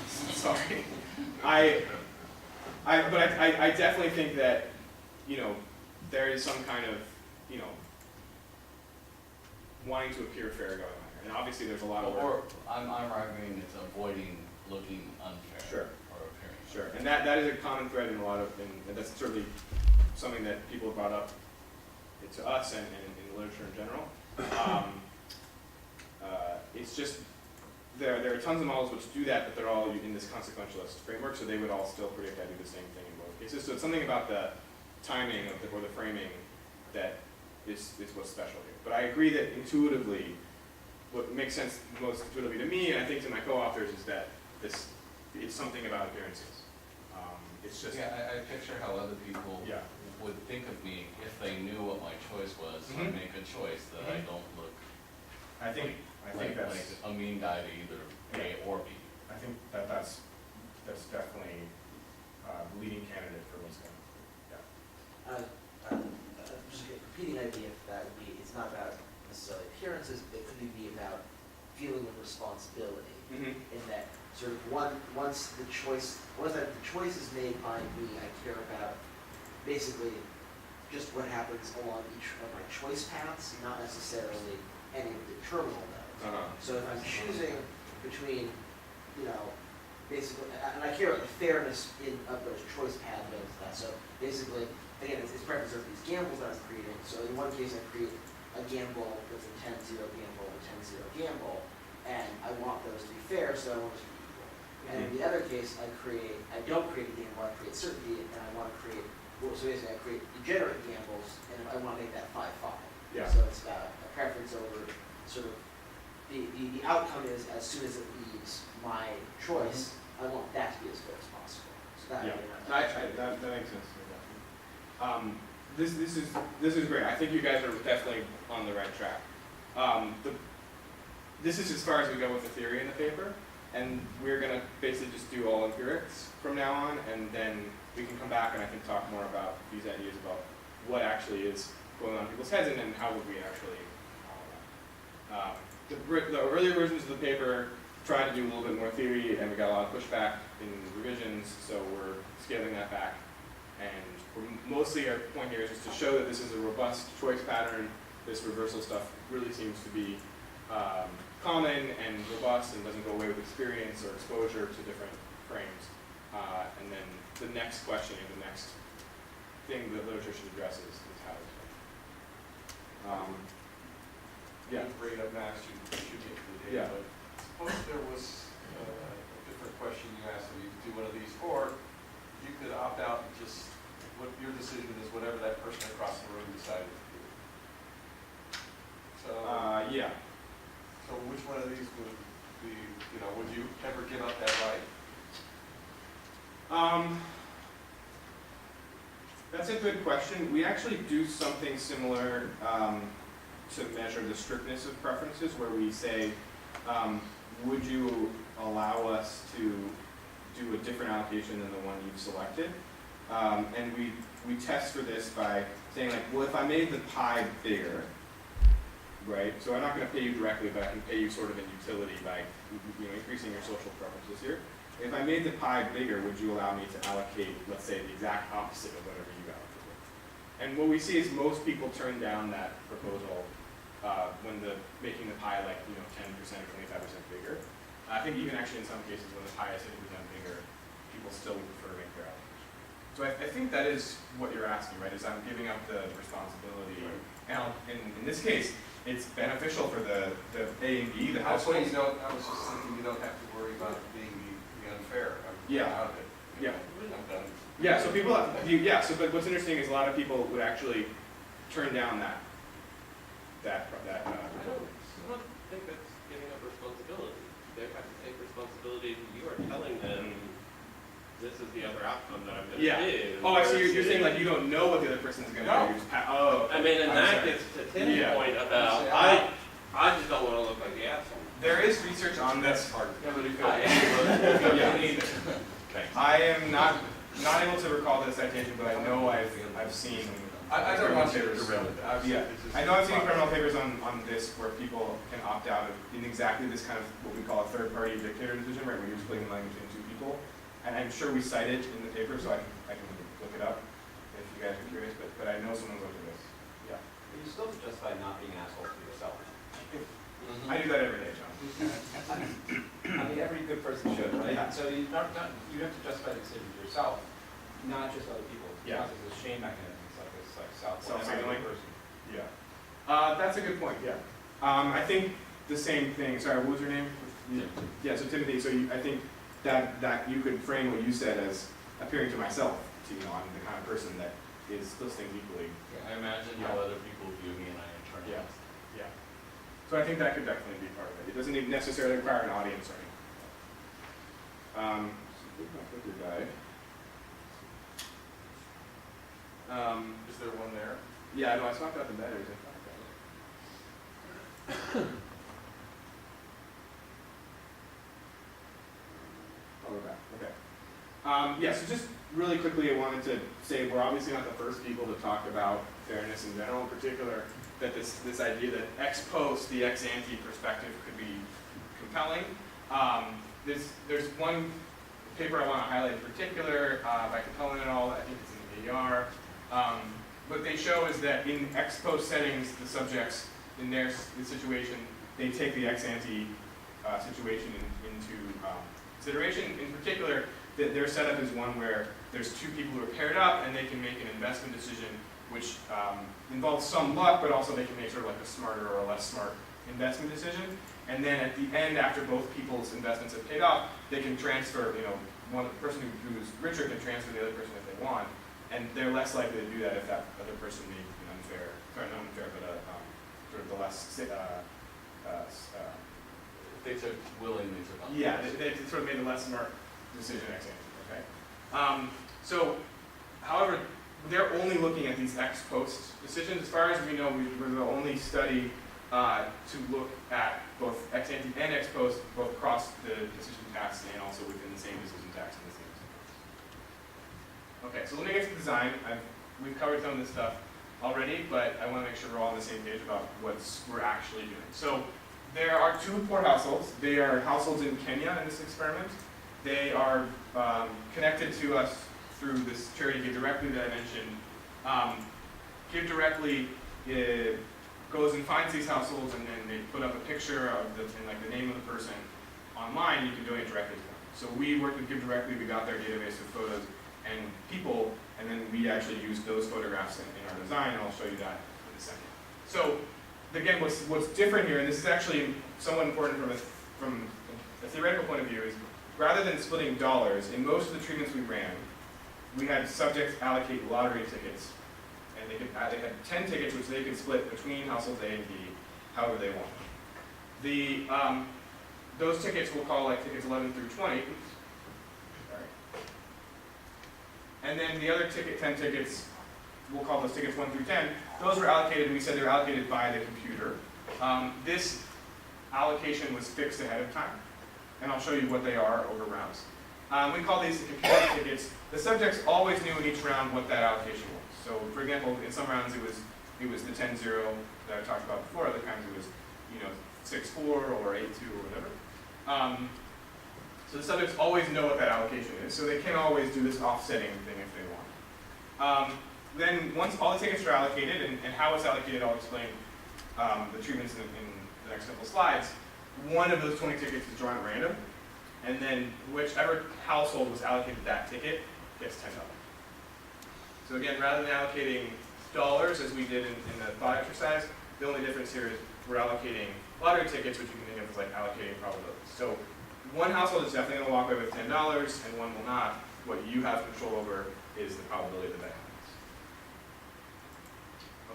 Sorry. But I definitely think that, there is some kind of, wanting to appear fair going on here. And obviously there's a lot of work. Or I'm arguing it's avoiding looking unfair. Sure. Or appearing. Sure. And that is a common thread in a lot of, and that's certainly something that people have brought up to us and in the literature in general. It's just, there are tons of models which do that, but they're all in this consequentialist framework, so they would all still predict I do the same thing in both cases. So it's something about the timing or the framing that is what's special here. But I agree that intuitively, what makes sense most intuitively to me, and I think to my co-authors, is that it's something about appearances. It's just... Yeah, I picture how other people Yeah. would think of me if they knew what my choice was, so I make a choice that I don't look I think like that's... a mean guy to either A or B. I think that's definitely the leading candidate for what's going on. Yeah. Just repeating the idea, that would be, it's not about necessarily appearances, it could be about feeling of responsibility. In that sort of once the choice is made by me, I care about basically just what happens along each of my choice paths, not necessarily any of the terminal nodes. So if I'm choosing between, basically, and I care about the fairness of those choice path nodes. So basically, again, it's preference of these gambles that I'm creating. So in one case, I create a gamble that's a 10-0 gamble, a 10-0 gamble, and I want those to be fair, so I want those to be equal. And in the other case, I don't create a gamble, I create certainty, and I want to create, so basically I create degenerate gambles, and I want to make that 5-5. Yeah. So it's about a preference over sort of, the outcome is as soon as it leaves my choice, I want that to be as fair as possible. So that would be That makes sense. This is great. I think you guys are definitely on the right track. This is as far as we go with the theory in the paper. And we're gonna basically just do all empirics from now on, and then we can come back and I can talk more about these ideas about what actually is going on in people's heads and then how would we actually follow that. The earlier versions of the paper tried to do a little bit more theory, and we got a lot of pushback in revisions, so we're scaling that back. And mostly our point here is just to show that this is a robust choice pattern. This reversal stuff really seems to be common and robust and doesn't go away with experience or exposure to different frames. And then the next question and the next thing that literature should address is how it's done. Yeah. Bring it up next, you should get to the data, Yeah. but suppose there was a different question you asked, and you could do one of these, or you could opt out and just, what your decision is whatever that person across the room decided to do. So, Yeah. so which one of these would be, you know, would you ever give up that right? That's a good question. We actually do something similar to measure the strictness of preferences, where we say, would you allow us to do a different allocation than the one you've selected? And we test for this by saying, like, well, if I made the pie bigger, right? So I'm not going to pay you directly, but I can pay you sort of in utility by increasing your social preferences here. If I made the pie bigger, would you allow me to allocate, let's say, the exact opposite of whatever you allocated? And what we see is most people turn down that proposal when making the pie like 10% or 25% bigger. I think even actually in some cases when the pie is 50% bigger, people still would prefer to make their allocation. So I think that is what you're asking, right? Is I'm giving up the responsibility. Now, in this case, it's beneficial for the A and B, the households. I was just thinking you don't have to worry about being unfair. I'm out of it. Yeah. I'm done. Yeah, so people, but what's interesting is a lot of people would actually turn down that I don't think that's giving up responsibility. They have to take responsibility. You are telling them this is the other outcome that I'm going to do. Oh, I see. You're saying like you don't know what the other person's going to do. You just oh. I mean, and I'm that sorry. gets to Tim's point about I just don't want to look like the asshole. There is research on this. I am not able to recall the citation, but I know I've seen. I don't want to derail it. I know I've seen criminal papers on this where people can opt out of in exactly this kind of what we call a third-party dictator decision, right? Where you're splitting the language between two people, and I'm sure we cite it in the paper, so I can look it up if you guys are curious. But I know someone looked at this. Yeah. But you still justify not being assholes to yourself. I do that every day, John. I mean, every good person should, right? Yeah. So you have to justify the decision to yourself, not just other people. Yeah. Because there's a shame mechanism. It's like Self-signaling person. Yeah. That's a good point. Yeah. I think the same thing. Sorry, what was your name? Yeah. So Timothy. So I think that you could frame what you said as appearing to myself. I'm the kind of person that is listening equally. I imagine how other people view me and I internalize. Yeah. So I think that could definitely be part of it. It doesn't even necessarily require an audience or anything. So my clicker died. Is there one there? Yeah, no, I swapped out the batteries. Oh, we're back. Okay. Yeah, so just really quickly, I wanted to say we're obviously not the first people to talk about fairness in general, in particular, that this idea that ex post, the ex ante perspective could be compelling. There's one paper I want to highlight in particular by Capellan et al. I think it's in the AR. What they show is that in ex post settings, the subjects in their situation, they take the ex ante situation into consideration. In particular, that their setup is one where there's two people who are paired up and they can make an investment decision which involves some luck, but also they can make sort of like a smarter or a less smart investment decision. And then at the end, after both people's investments have paid off, they can transfer, the person who's richer can transfer the other person if they want. And they're less likely to do that if that other person made an unfair, sorry, not unfair, but sort of the less, If they took willingly took on. yeah, they sort of made a less smart decision, okay? So, however, they're only looking at these ex post decisions. As far as we know, we're the only study to look at both ex ante and ex post, both across the decision tasks and also within the same decision task and the same sequence. Okay, so let me get to design. We've covered some of this stuff already, but I want to make sure we're all on the same page about what we're actually doing. So there are two poor households. They are households in Kenya in this experiment. They are connected to us through this charity Give Directly that I mentioned. Give Directly goes and finds these households, and then they put up a picture of the name of the person online. You can donate directly to them. So we worked with Give Directly. We got their database of photos and people, and then we actually used those photographs in our design, and I'll show you that in a second. So again, what's different here, and this is actually somewhat important from a theoretical point of view, is rather than splitting dollars, in most of the treatments we ran, we had subjects allocate lottery tickets, and they had 10 tickets which they could split between households A and B, however they want. Those tickets we'll call like tickets 11 through 20. And then the other 10 tickets, we'll call those tickets 1 through 10. Those were allocated, we said they were allocated by the computer. This allocation was fixed ahead of time, and I'll show you what they are over rounds. We call these the computer tickets. The subjects always knew in each round what that allocation was. So, for example, in some rounds it was the 10-0 that I talked about before. Other times it was 6-4 or 8-2 or whatever. So the subjects always know what that allocation is, so they can always do this offsetting thing if they want. Then once all the tickets are allocated, and how it's allocated, I'll explain the treatments in the next couple slides. One of those 20 tickets is drawn at random, and then whichever household was allocated that ticket gets $10. So again, rather than allocating dollars as we did in the thought exercise, the only difference here is we're allocating lottery tickets, which you can think of as like allocating probabilities. So one household is definitely going to walk away with $10, and one will not. What you have control over is the probability that happens.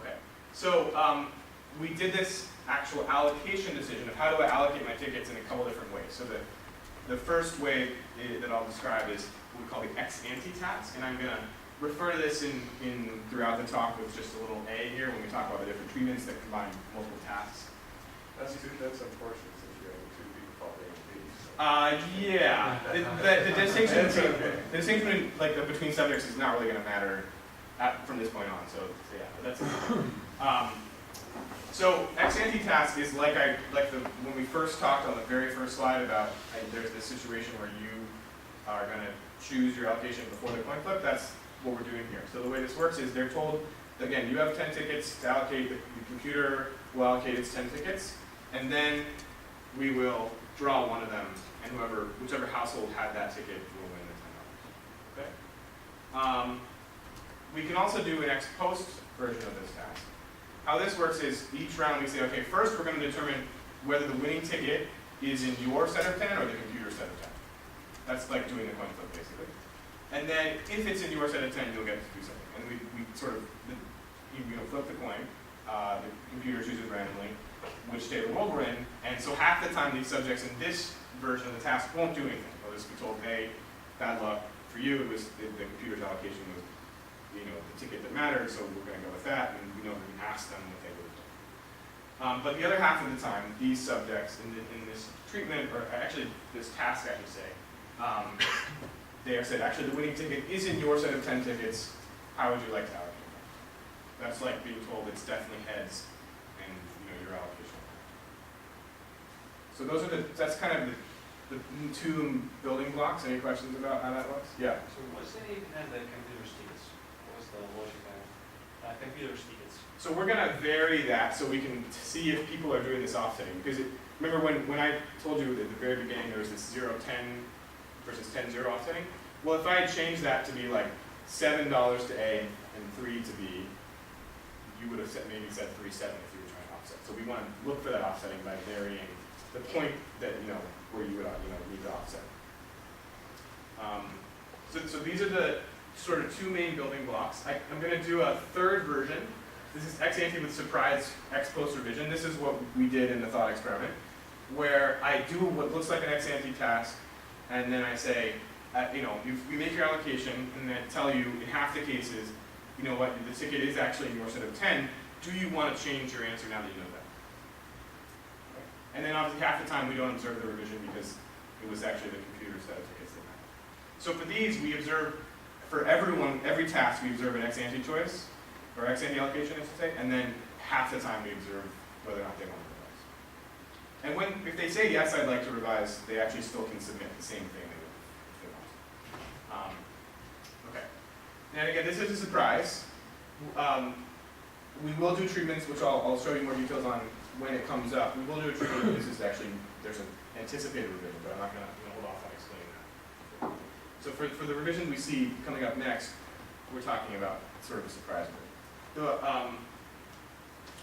Okay, so we did this actual allocation decision of how do I allocate my tickets in a couple different ways. So the first way that I'll describe is what we call the ex ante task, and I'm going to refer to this throughout the talk with just a little A here when we talk about the different treatments that combine multiple tasks. That's unfortunate since you're having two people fall A and B. Yeah. The distinction between subjects is not really going to matter from this point on. So yeah, that's. So ex ante task is when we first talked on the very first slide about there's this situation where you are going to choose your allocation before the coin flip. That's what we're doing here. So the way this works is they're told, again, you have 10 tickets to allocate. The computer will allocate its 10 tickets, and then we will draw one of them, and whichever household had that ticket will win the $10. Okay. We can also do an ex post version of this task. How this works is each round we say, okay, first we're going to determine whether the winning ticket is in your set of 10 or the computer's set of 10. That's like doing the coin flip, basically. And then if it's in your set of 10, you'll get to do something. And we sort of flip the coin. The computer chooses randomly which state of the world we're in. And so half the time these subjects in this version of the task won't do anything. They'll just be told, hey, bad luck. For you, it was the computer's allocation was the ticket that mattered, so we're going to go with that. And we know we can ask them what they would have done. But the other half of the time, these subjects in this treatment, or actually this task, I should say, they are said, actually the winning ticket is in your set of 10 tickets, how would you like to allocate that? That's like being told it's definitely heads, and your allocation. So that's kind of the two building blocks. Any questions about how that works? Yeah. So what's the name behind the computer tickets? What's the logic behind computer tickets? So we're going to vary that so we can see if people are doing this offsetting. Because remember when I told you at the very beginning there was this 0-10 versus 10-0 offsetting? Well, if I had changed that to be like $7 to A and 3 to B, you would have maybe said 3-7 if you were trying to offset. So we want to look for that offsetting by varying the point that where you would need to offset. So these are the sort of two main building blocks. I'm going to do a third version. This is ex ante with surprise ex post revision. This is what we did in the thought experiment, where I do what looks like an ex ante task, and then I say, you make your allocation, and then tell you in half the cases, the ticket is actually in your set of 10. Do you want to change your answer now that you know that? And then obviously half the time we don't observe the revision because it was actually the computer set of tickets that mattered. So for these, we observe, for everyone, every task, we observe an ex-ante choice, or ex-ante allocation, I should say, and then half the time we observe whether or not they want to revise. And if they say, yes, I'd like to revise, they actually still can submit the same thing they would if they want. Okay. And again, this is a surprise. We will do treatments, which I'll show you more details on when it comes up. We will do a treatment where this is actually, there's an anticipated revision, but I'm not going to hold off on explaining that. So for the revision we see coming up next, we're talking about sort of a surprise revision.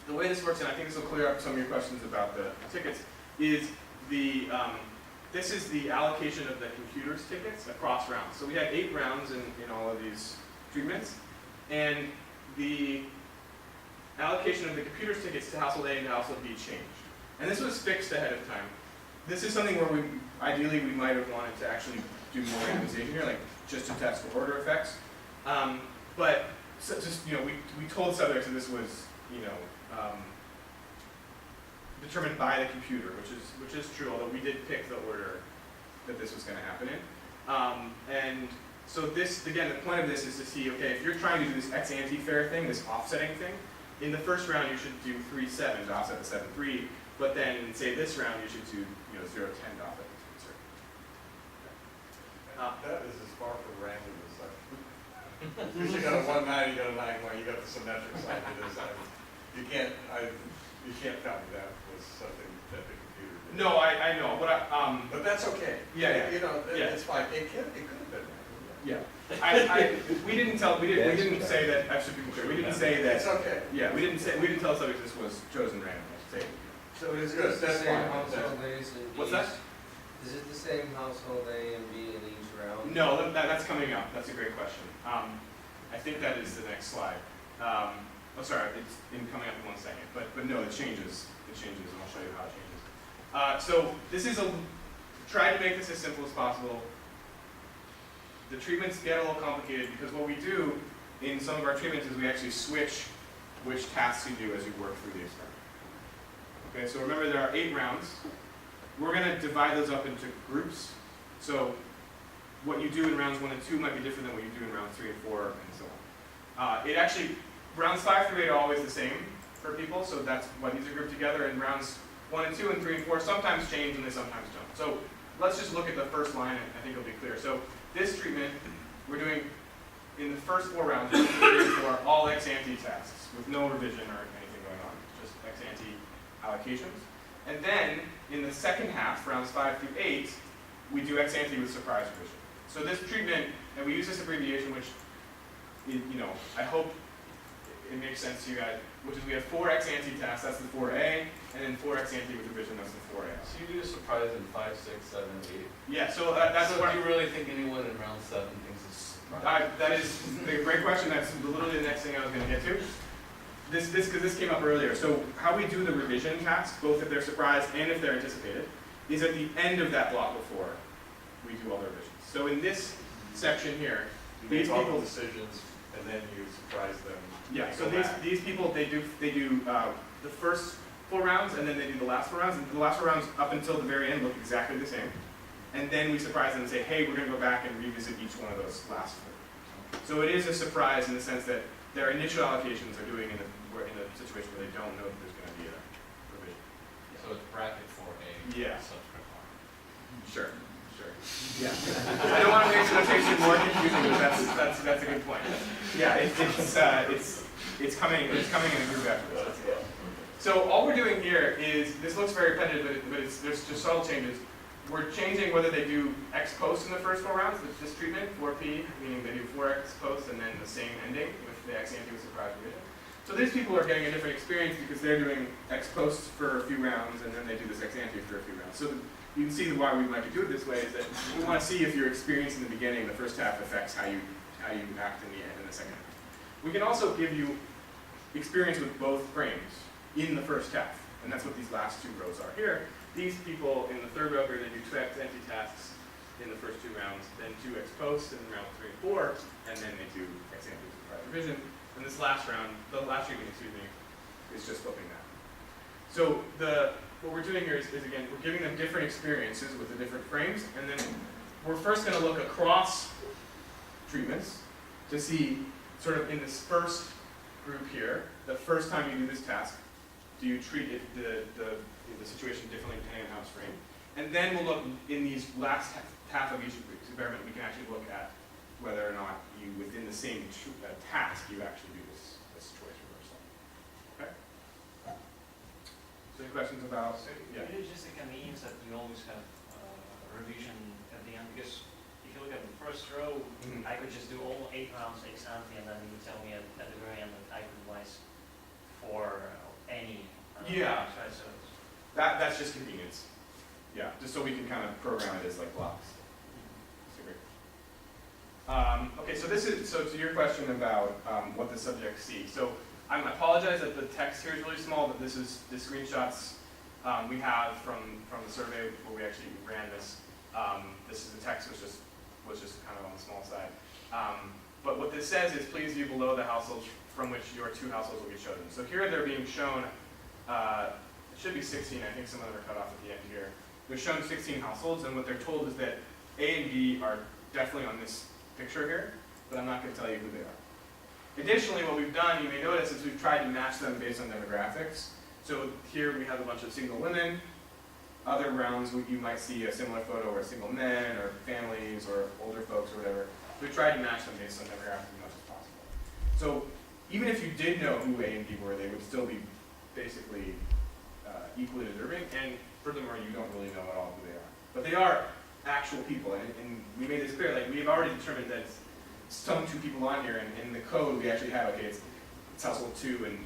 The way this works, and I think this will clear up some of your questions about the tickets, is this is the allocation of the computer's tickets across rounds. So we had 8 rounds in all of these treatments, and the allocation of the computer's tickets to household A and household B changed. And this was fixed ahead of time. This is something where ideally we might have wanted to actually do more randomization here, like just to test for order effects. But so just, we told subjects that this was, determined by the computer, which is true, although we did pick the order that this was going to happen in. And so this, again, the point of this is to see, okay, if you're trying to do this ex-ante fair thing, this offsetting thing, in the first round you should do 3 7 to offset the 7-3, but then in, say, this round you should do 0 10 to offset the 2. That is as far from random as I. Because you got a 1 9, you got a 9 1, you got the symmetric side to this. You can't tell me that was something that the computer did. No, I know, but that's okay. Yeah. It's fine. It could have been random. Yeah. We didn't say that. I should be clear. We didn't say that. It's okay. Yeah, we didn't tell subjects this was chosen randomly. I should say. So is Good, this the that's same fine. household A's and B's? What's that? Is it the same household A and B in each round? No, that's coming up. That's a great question. I think that is the next slide. Oh, sorry, it's coming up in 1 second. But no, it changes. It changes, and I'll show you how it changes. So this is try to make this as simple as possible. The treatments get a little complicated because what we do in some of our treatments is we actually switch which tasks you do as you work through the experiment. Okay, so remember there are 8 rounds. We're going to divide those up into groups. So what you do in rounds 1 and 2 might be different than what you do in rounds 3 and 4 and so on. Rounds 5 through 8 are always the same for people, so that's why these are grouped together. And rounds 1 and 2 and 3 and 4 sometimes change and they sometimes don't. So let's just look at the first line and I think it'll be clear. So this treatment, we're doing in the first 4 rounds, for all ex-ante tasks with no revision or anything going on, just ex-ante allocations. And then in the second half, rounds 5 through 8, we do ex-ante with surprise revision. So this treatment, and we use this abbreviation, which, I hope it makes sense to you guys, which is we have 4 ex-ante tasks, that's the 4A, and then 4 ex-ante with revision, that's the 4A. So you do a surprise in 5, 6, 7, 8. Yeah, so that's So what do you really think anyone in round 7 thinks it's a surprise? that is a great question. That's literally the next thing I was going to get to. Because this came up earlier. So how we do the revision tasks, both if they're surprised and if they're anticipated, is at the end of that block before we do all the revisions. So in this section here, You these make all people, the decisions, and then you surprise them. yeah. They So go back. these people, they do the first 4 rounds, and then they do the last 4 rounds. And the last 4 rounds up until the very end look exactly the same. And then we surprise them and say, hey, we're going to go back and revisit each one of those last 4. So it is a surprise in the sense that their initial allocations are doing in a situation where they don't know that there's going to be a revision. So it's bracket 4A. Yeah. Subscript 1. Sure. Yeah. I don't want to make the notation more confusing, but that's a good point. Yeah, it's coming in a group after this. So all we're doing here is, this looks very repetitive, but there's just subtle changes. We're changing whether they do ex post in the first 4 rounds with this treatment, 4P, meaning they do 4 ex post and then the same ending with the ex ante with surprise revision. So these people are getting a different experience because they're doing ex post for a few rounds and then they do this ex ante for a few rounds. So you can see why we might do it this way is that we want to see if your experience in the beginning, the first half, affects how you act in the end, in the second half. We can also give you experience with both frames in the first half, and that's what these last 2 rows are here. These people in the 3rd row here, they do 2 ex-ante tasks in the first 2 rounds, then 2 ex post in round 3 and 4, and then they do ex-ante with surprise revision. And this last round, the last treatment, is just flipping that. So what we're doing here is again, we're giving them different experiences with the different frames, and then we're first going to look across treatments to see sort of in this first group here, the first time you do this task, do you treat it, the situation differently depending on how it's framed? And then we'll look in these last half of each experiment, we can actually look at whether or not you, within the same task, you actually do this choice reversal. Okay? So any questions about, yeah? It is just a convenience that you always have revision at the end, because if you look at the first row, I could just do all 8 rounds ex ante, and then you would tell me at the very end that I could revise for any. Yeah. Right, so That's just convenience. Yeah, just so we can kind of program it as like blocks. So great. Okay, so to your question about what the subjects see. So I apologize that the text here is really small, but this is the screenshots we have from the survey before we actually ran this. This is the text was just kind of on the small side. But what this says is please view below the households from which your 2 households will be chosen. So here they're being shown, it should be 16, I think some of them are cut off at the end here. They're shown 16 households, and what they're told is that A and B are definitely on this picture here, but I'm not going to tell you who they are. Additionally, what we've done, you may notice, is we've tried to match them based on demographics. So here we have a bunch of single women. Other rounds, you might see a similar photo where single men, or families, or older folks, or whatever. We've tried to match them based on demographics as much as possible. So even if you did know who A and B were, they would still be basically equally deserving, and furthermore, you don't really know at all who they are. But they are actual people, and we made this clear, like, we've already determined that some 2 people on here, and in the code we actually have, okay, it's household 2 and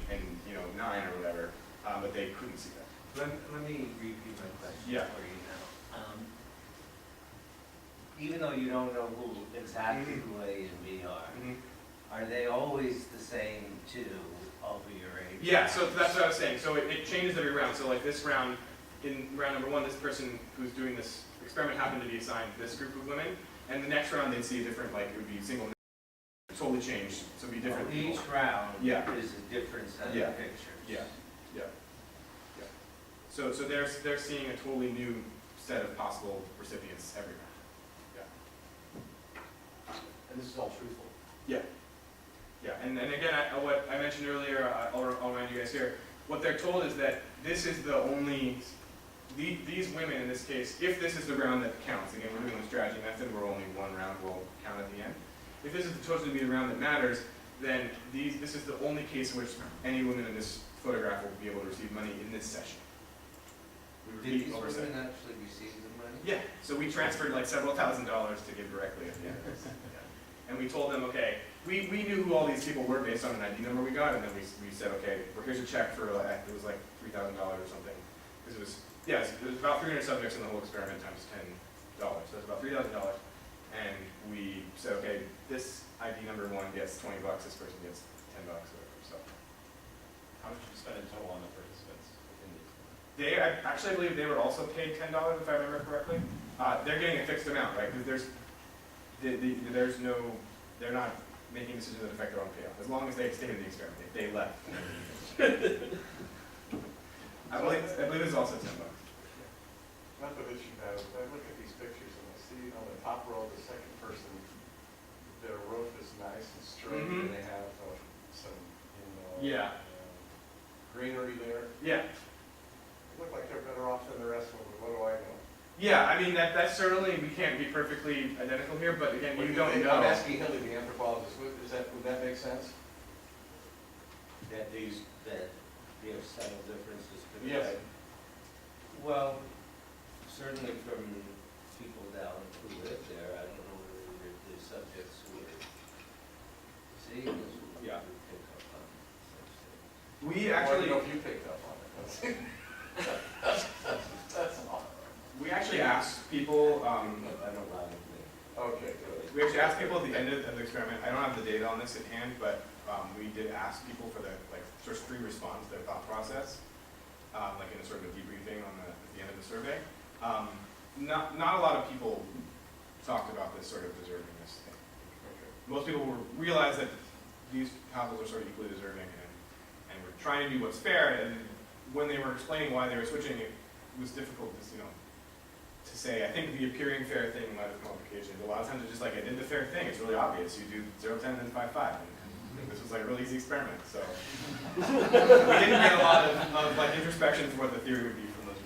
9 or whatever, but they couldn't see that. Let me repeat my question Yeah. for you now. Even though you don't know who exactly who A and B are they always the same 2 over your age? Yeah, so that's what I was saying. So it changes every round. So like this round, in round number 1, this person who's doing this experiment happened to be assigned this group of women, and the next round they'd see a different, like it would be single, totally changed. So it'd be different. Each round Yeah. is a different set of pictures. Yeah. So they're seeing a totally new set of possible recipients every round. Yeah. And this is all truthful. Yeah. And again, what I mentioned earlier, I'll remind you guys here. What they're told is that this is the only, these women in this case, if this is the round that counts, again, we're doing the strategy method where only 1 round will count at the end. If this is chosen to be the round that matters, then this is the only case in which any woman in this photograph will be able to receive money in this session. Did these women actually receive the money? Yeah, so we transferred like several $1,000s to give directly at the end of this. And we told them, okay, we knew who all these people were based on an ID number we got, and then we said, okay, well, here's a check for, it was like $3,000 or something. Because it was about 300 subjects in the whole experiment times $10. So it's about $3,000. And we said, okay, this ID number 1 gets $20, this person gets $10 or whatever. So How much did you spend in total on the participants within these? I believe they were also paid $10 if I remember correctly. They're getting a fixed amount, right? Because they're not making decisions that affect their own payoff, as long as they stay in the experiment. If they left. I believe it's also $10. Not that it should matter, but I look at these pictures and I see on the top row, the second person, their roof is nice and straight, and they have some, greenery there. Yeah. They look like they're better off than the rest of them, but what do I know? Yeah, I mean, that's certainly, we can't be perfectly identical here, but again, you don't know. I'm asking him to be anthropologist, would that make sense? That subtle differences could be. Yes. Well, certainly from people down who live there, I don't know whether the subjects who are seeing this would pick up on such things. We I actually, don't know if you picked up on it. That's odd. we actually asked people, I don't lie with me. Okay, good. we actually asked people at the end of the experiment, I don't have the data on this at hand, but we did ask people for the sort of free response, their thought process, like in a sort of a debriefing at the end of the survey. Not a lot of people talked about this sort of deservingness thing. Okay. Most people realize that these households are sort of equally deserving, and we're trying to do what's fair. And when they were explaining why they were switching, was difficult to say. I think the appearing fair thing might have come up occasionally, but a lot of times it's just like, I did the fair thing, it's really obvious, you do 0, 10, and 5, 5. And this was like a really easy experiment, so. We didn't get a lot of like introspection for what the theory would be from those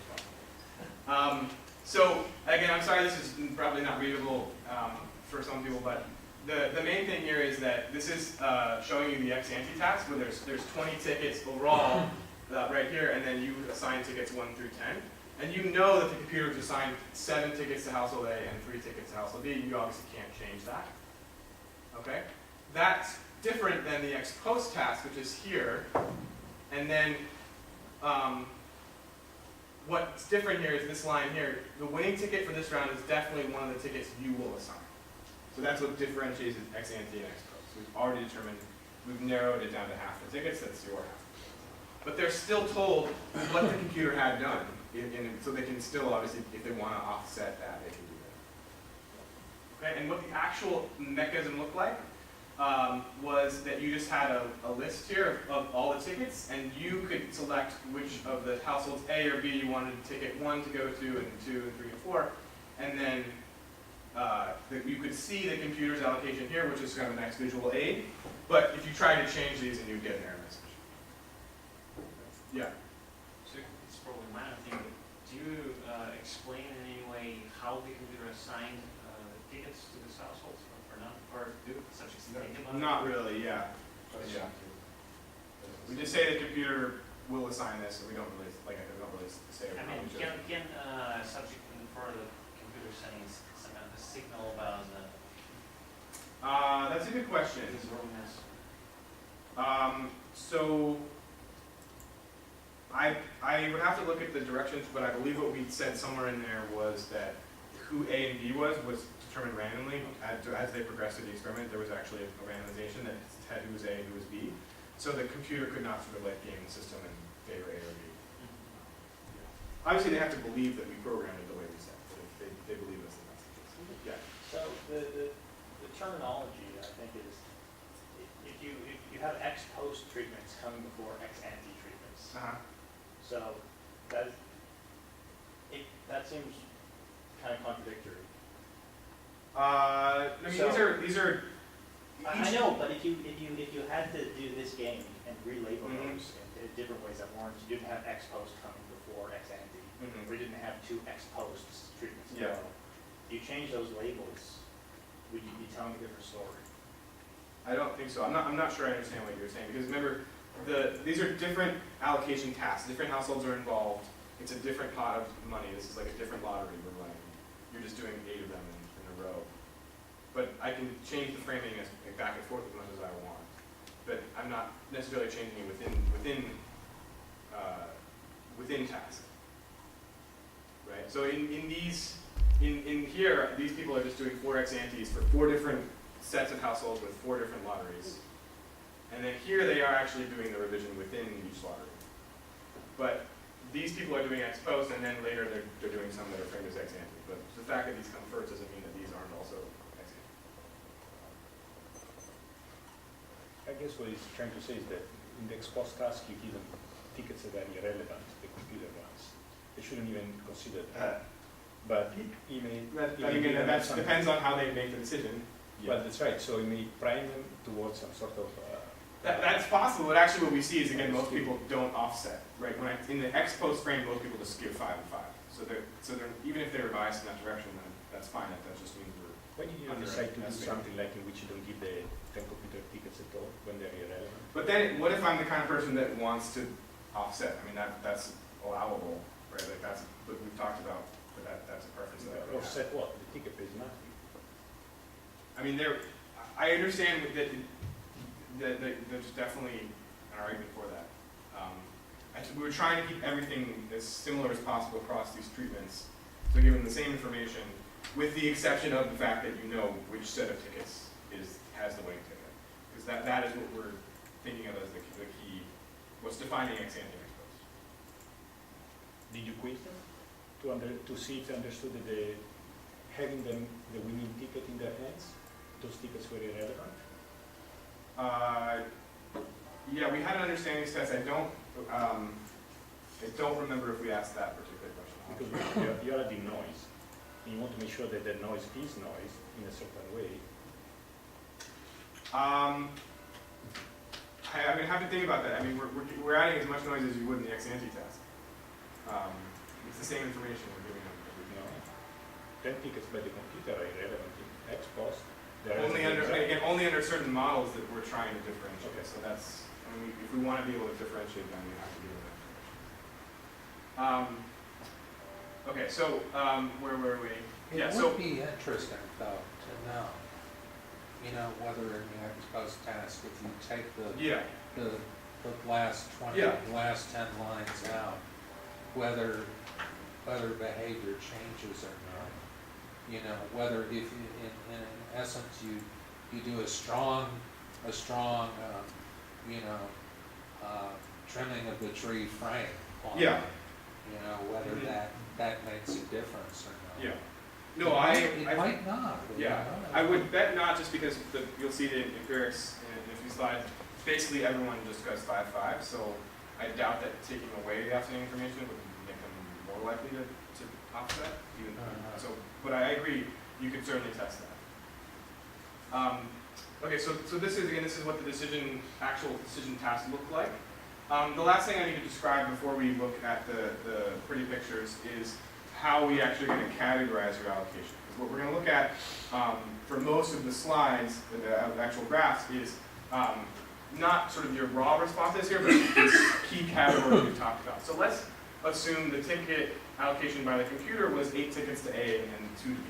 responses. So again, I'm sorry this is probably not readable for some people, but the main thing here is that this is showing you the ex ante task, where there's 20 tickets overall right here, and then you assign tickets 1 through 10. And you know that the computer has assigned 7 tickets to household A and 3 tickets to household B. You obviously can't change that. Okay? That's different than the ex post task, which is here. And then what's different here is this line here. The winning ticket for this round is definitely one of the tickets you will assign. So that's what differentiates ex ante and ex post. We've already determined, we've narrowed it down to half the tickets, that's your half. But they're still told what the computer had done. So they can still, obviously, if they want to offset that, they can do that. Okay, and what the actual mechanism looked like was that you just had a list here of all the tickets, and you could select which of the households A or B you wanted ticket 1 to go to, and 2, and 3, and 4, and then you could see the computer's allocation here, which is kind of a nice visual aid. But if you try to change these, and you'd get an error message. Yeah. So it's probably a minor thing, but do you explain in any way how the computer assigned tickets to this household, or not, or do such a thing about it? Not really, yeah. Yeah. We just say the computer will assign this, and we don't really say. I mean, can subject infer the computer sending some kind of a signal about the that's a good question. wrongness? So I would have to look at the directions, but I believe what we said somewhere in there was that who A and B was determined randomly. As they progressed through the experiment, there was actually a randomization that had who was A and who was B. So the computer could not sort of like game the system and favor A or B. Obviously, they have to believe that we programmed it the way we said. But if they believe us, then that's the case. Yeah. So the terminology, I think, is if you have ex post treatments coming before ex ante treatments. So that seems kind of contradictory. I mean, So- these are. I know, but if you had to do this game and relabel Mhm. those in different ways that weren't, you didn't have ex post coming before ex ante, Mhm. or you didn't have 2 ex post treatments. in a Yeah. row. You change those labels, would you be telling a different story? I don't think so. I'm not sure I understand what you're saying, because remember, these are different allocation tasks. Different households are involved. It's a different pot of money. This is like a different lottery we're running. You're just doing 8 of them in a row. But I can change the framing as back and forth as much as I want. But I'm not necessarily changing it within task. Right? So in here, these people are just doing 4 ex antes for 4 different sets of households with 4 different lotteries. And then here they are actually doing the revision within each lottery. But these people are doing ex post, and then later they're doing some that are framed as ex ante. But the fact that these come first doesn't mean that these aren't also ex ante. I guess what he's trying to say is that in the ex post task, you give them tickets that are irrelevant to the computer runs. They shouldn't even consider that. But he may. That depends on how they make the decision. But that's right. So he may prime them towards some sort of. That's possible, but actually what we see is, again, most people don't offset, right? In the ex post frame, most people just give 5 and 5. So they're even if they're biased in that direction, then that's fine. That just means we're. When you decide to do something like in which you don't give the 10 computer tickets at all, when they're irrelevant. But then, what if I'm the kind of person that wants to offset? I mean, that's allowable, right? Like that's what we've talked about. But that's a preference that I would have. Offset what? The ticket pays nothing. I mean, I understand that there's definitely an argument for that. We were trying to keep everything as similar as possible across these treatments, so give them the same information, with the exception of the fact that you know which set of tickets has the winning ticket, because that is what we're thinking of as the key. What's defining ex ante and ex post? Did you quiz them to see if they understood that having them the winning ticket in their hands, those tickets were irrelevant? Yeah, we had an understanding test. I don't. I don't remember if we asked that particular question. Because you are adding noise, and you want to make sure that the noise is noise in a certain way. I mean, have to think about that. I mean, we're adding as much noise as you would in the ex-ante test. It's the same information we're giving them. No. 10 tickets by the computer are irrelevant in ex post. Only under certain models that we're trying to differentiate. Okay, so that's, I mean, if we want to be able to differentiate them, we have to give them that information. Okay, so where were we? It would be interesting though to know, you know, whether in the ex post task, if you take the last 20, last 10 lines out, whether behavior changes or not. You know, whether if you, in essence you do a strong trimming of the tree frame on it, you know, whether that makes a difference or not. Yeah. No, it might not. Yeah, I would bet not, just because you'll see the empirics in a few slides. Basically, everyone just goes 5-5, so I doubt that taking away the offsetting information would make them more likely to offset. So, but I agree, you could certainly test that. Okay, so this is what the actual decision task looked like. The last thing I need to describe before we look at the pretty pictures is how we actually are going to categorize your allocation. Because what we're going to look at for most of the slides, the actual graphs, is not sort of your raw responses here, but this key category we talked about. So let's assume the ticket allocation by the computer was 8 tickets to A and 2 to B.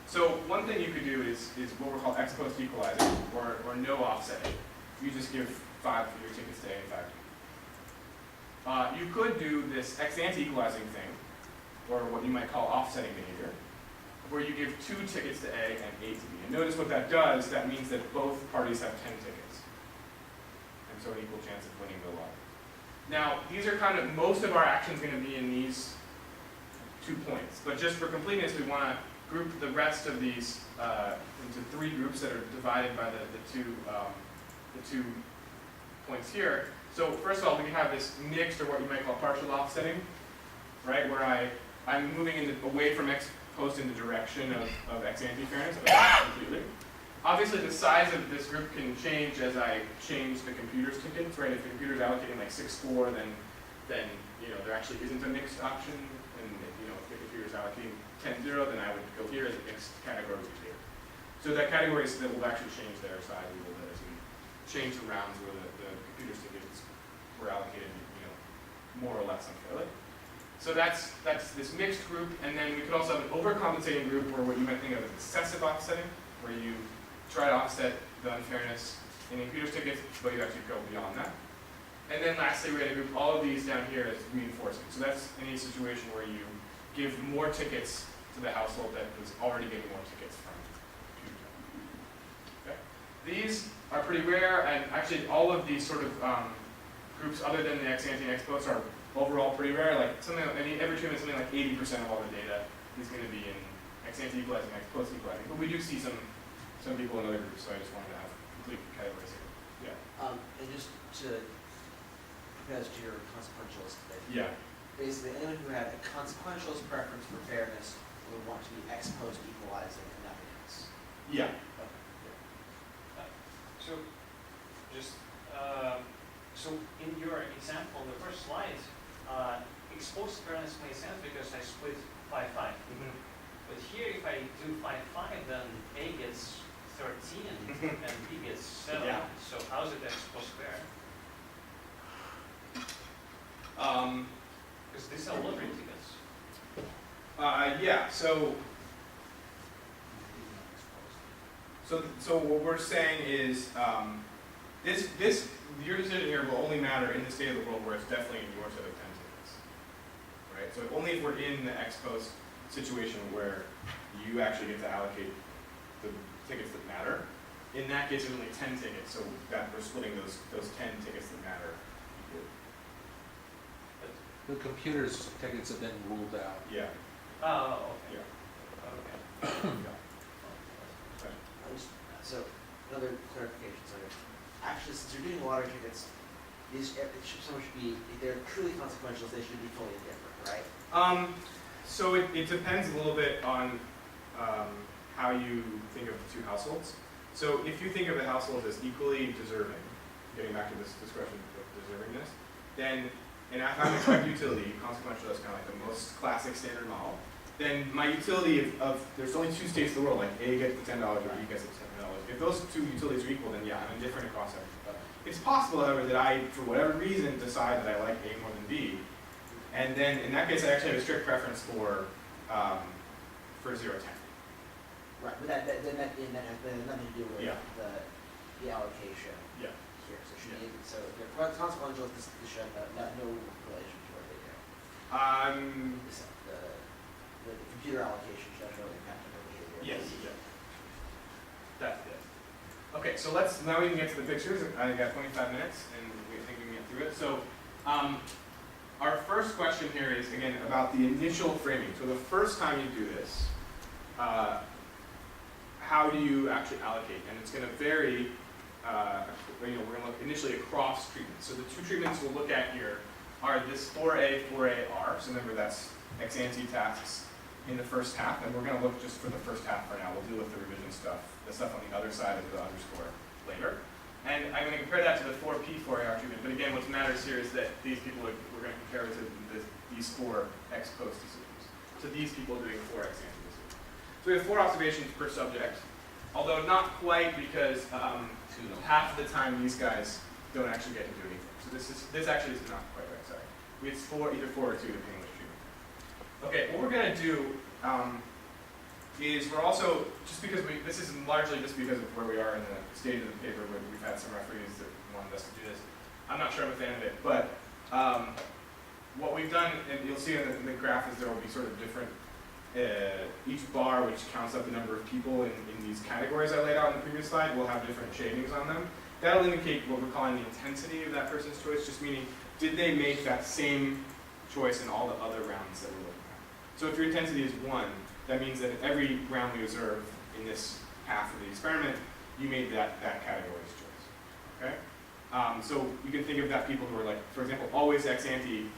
So one thing you could do is what we call ex post equalizing, or no offsetting. You just give 5 for your tickets to A and 5 to B. You could do this ex ante equalizing thing, or what you might call offsetting behavior, where you give 2 tickets to A and 8 to B. And notice what that does, that means that both parties have 10 tickets. And so an equal chance of winning the lottery. Now, these are kind of, most of our action's going to be in these 2 points. But just for completeness, we want to group the rest of these into 3 groups that are divided by the two points here. So first of all, we have this mixed, or what you might call partial offsetting, right, where I'm moving away from ex post in the direction of ex ante fairness, but not completely. Obviously, the size of this group can change as I change the computer's tickets, right? If the computer's allocating like 6-4, then you know there actually isn't a mixed option, and you know if the computer's allocating 10-0, then I would go here as a mixed category would be here. So that category that will actually change their size a little bit as we change the rounds where the computer's tickets were allocated, you know, more or less unfairly. So that's this mixed group, and then we could also have an overcompensating group, or what you might think of as excessive offsetting, where you try to offset the unfairness in the computer's tickets, but you actually go beyond that. And then lastly, we're going to group all of these down here as reinforcing. So that's any situation where you give more tickets to the household that was already getting more tickets from the computer. Okay. These are pretty rare, and actually all of these sort of groups, other than the ex ante and ex post, are overall pretty rare. Like something, every treatment, something like 80% of all the data is going to be in ex ante equalizing, ex post equalizing. But we do see some people in other groups, so I just wanted to have complete categories here. Yeah. And just to as to your consequentialist thing. Yeah. Basically, anyone who had a consequentialist preference for fairness would want to be ex post equalizing and nothing else. Yeah. So, just so in your example, the first slide, exposed fairness makes sense because I split 5-5. But here, if I do 5-5, then A gets 13 and B gets 7. Yeah. So how is it exposed fair? Because these are lottery tickets. Yeah. So what we're saying is your decision here will only matter in the state of the world where it's definitely in your set of 10 tickets, right? So only if we're in the ex post situation where you actually get to allocate the tickets that matter. In that case, there's only 10 tickets, so that we're splitting those 10 tickets that matter equally. The computer's tickets have been ruled out. Yeah. Oh, okay. Yeah. Okay. So, another clarification. So, actually, since you're doing lottery tickets, someone should be, if they're truly consequential, they should be fully indifferent, right? So it depends a little bit on how you think of the two households. So if you think of a household as equally deserving, getting back to this discussion of deservingness, then and if I'm expect utility, consequential is kind of like the most classic standard model, then my utility of there's only two states in the world, like A gets the $10 or B gets the $10. If those two utilities are equal, then yeah, I'm indifferent across everything. It's possible, however, that I, for whatever reason, decide that I like A more than B, and then in that case, I actually have a strict preference for 0-10. Right, but that has nothing to do with Yeah. the allocation Yeah. here. So should be, so if they're consequential, this should have no relation to what they do. The computer allocation should have no impact on their behavior. Yes. Yeah. That's it. Okay, so now we can get to the pictures. I got 25 minutes, and we think we can get through it. So, our first question here is again about the initial framing. So the first time you do this, how do you actually allocate? And it's going to vary. We're going to look initially across treatments. So the two treatments we'll look at here are this 4A, 4AR. So remember that's ex ante tasks in the first half, and we're going to look just for the first half for now. We'll deal with the revision stuff, the stuff on the other side of the underscore later. And I'm going to compare that to the 4P, 4AR treatment. But again, what matters here is that these people we're going to compare it to these 4 ex post decisions. So these people doing 4 ex ante decisions. So we have 4 observations per subject, although not quite because half of the time these guys don't actually get to do anything. So this actually is not quite right. Sorry, it's either 4 or 2 depending which treatment. Okay, what we're going to do is we're also, just because this is largely just because of where we are in the stage of the paper, where we've had some referees that wanted us to do this. I'm not sure I'm a fan of it, but what we've done, and you'll see in the graph, is there will be sort of different, each bar which counts up the number of people in these categories I laid out in the previous slide will have different shadings on them. That'll indicate what we're calling the intensity of that person's choice, just meaning, did they make that same choice in all the other rounds that we're looking at? So if your intensity is 1, that means that in every round we observe in this half of the experiment, you made that category's choice. Okay? So you can think of that people who are like, for example, always ex ante,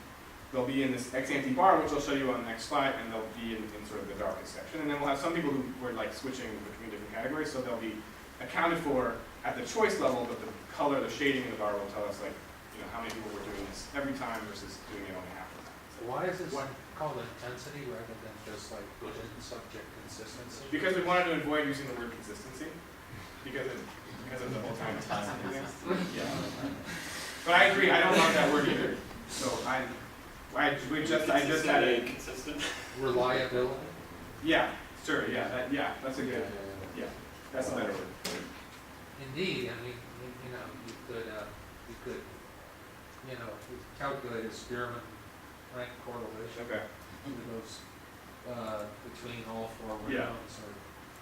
they'll be in this ex ante bar, which I'll show you on the next slide, and they'll be in sort of the darkest section. And then we'll have some people who were like switching between different categories, so they'll be accounted for at the choice level, but the color, the shading in the bar will tell us like, how many people were doing this every time versus doing it only half the time. So why is this called intensity rather than just like within subject consistency? Because we wanted to avoid using the word consistency, because of the whole time. Yeah. But I agree, I don't love that word either. So I just had a consistent. Reliability? Yeah, sure, yeah, that's a good, that's a better word. Indeed, I mean, you could calculate a Spearman rank correlation. Okay. Those, between all 4 Yeah. rounds, or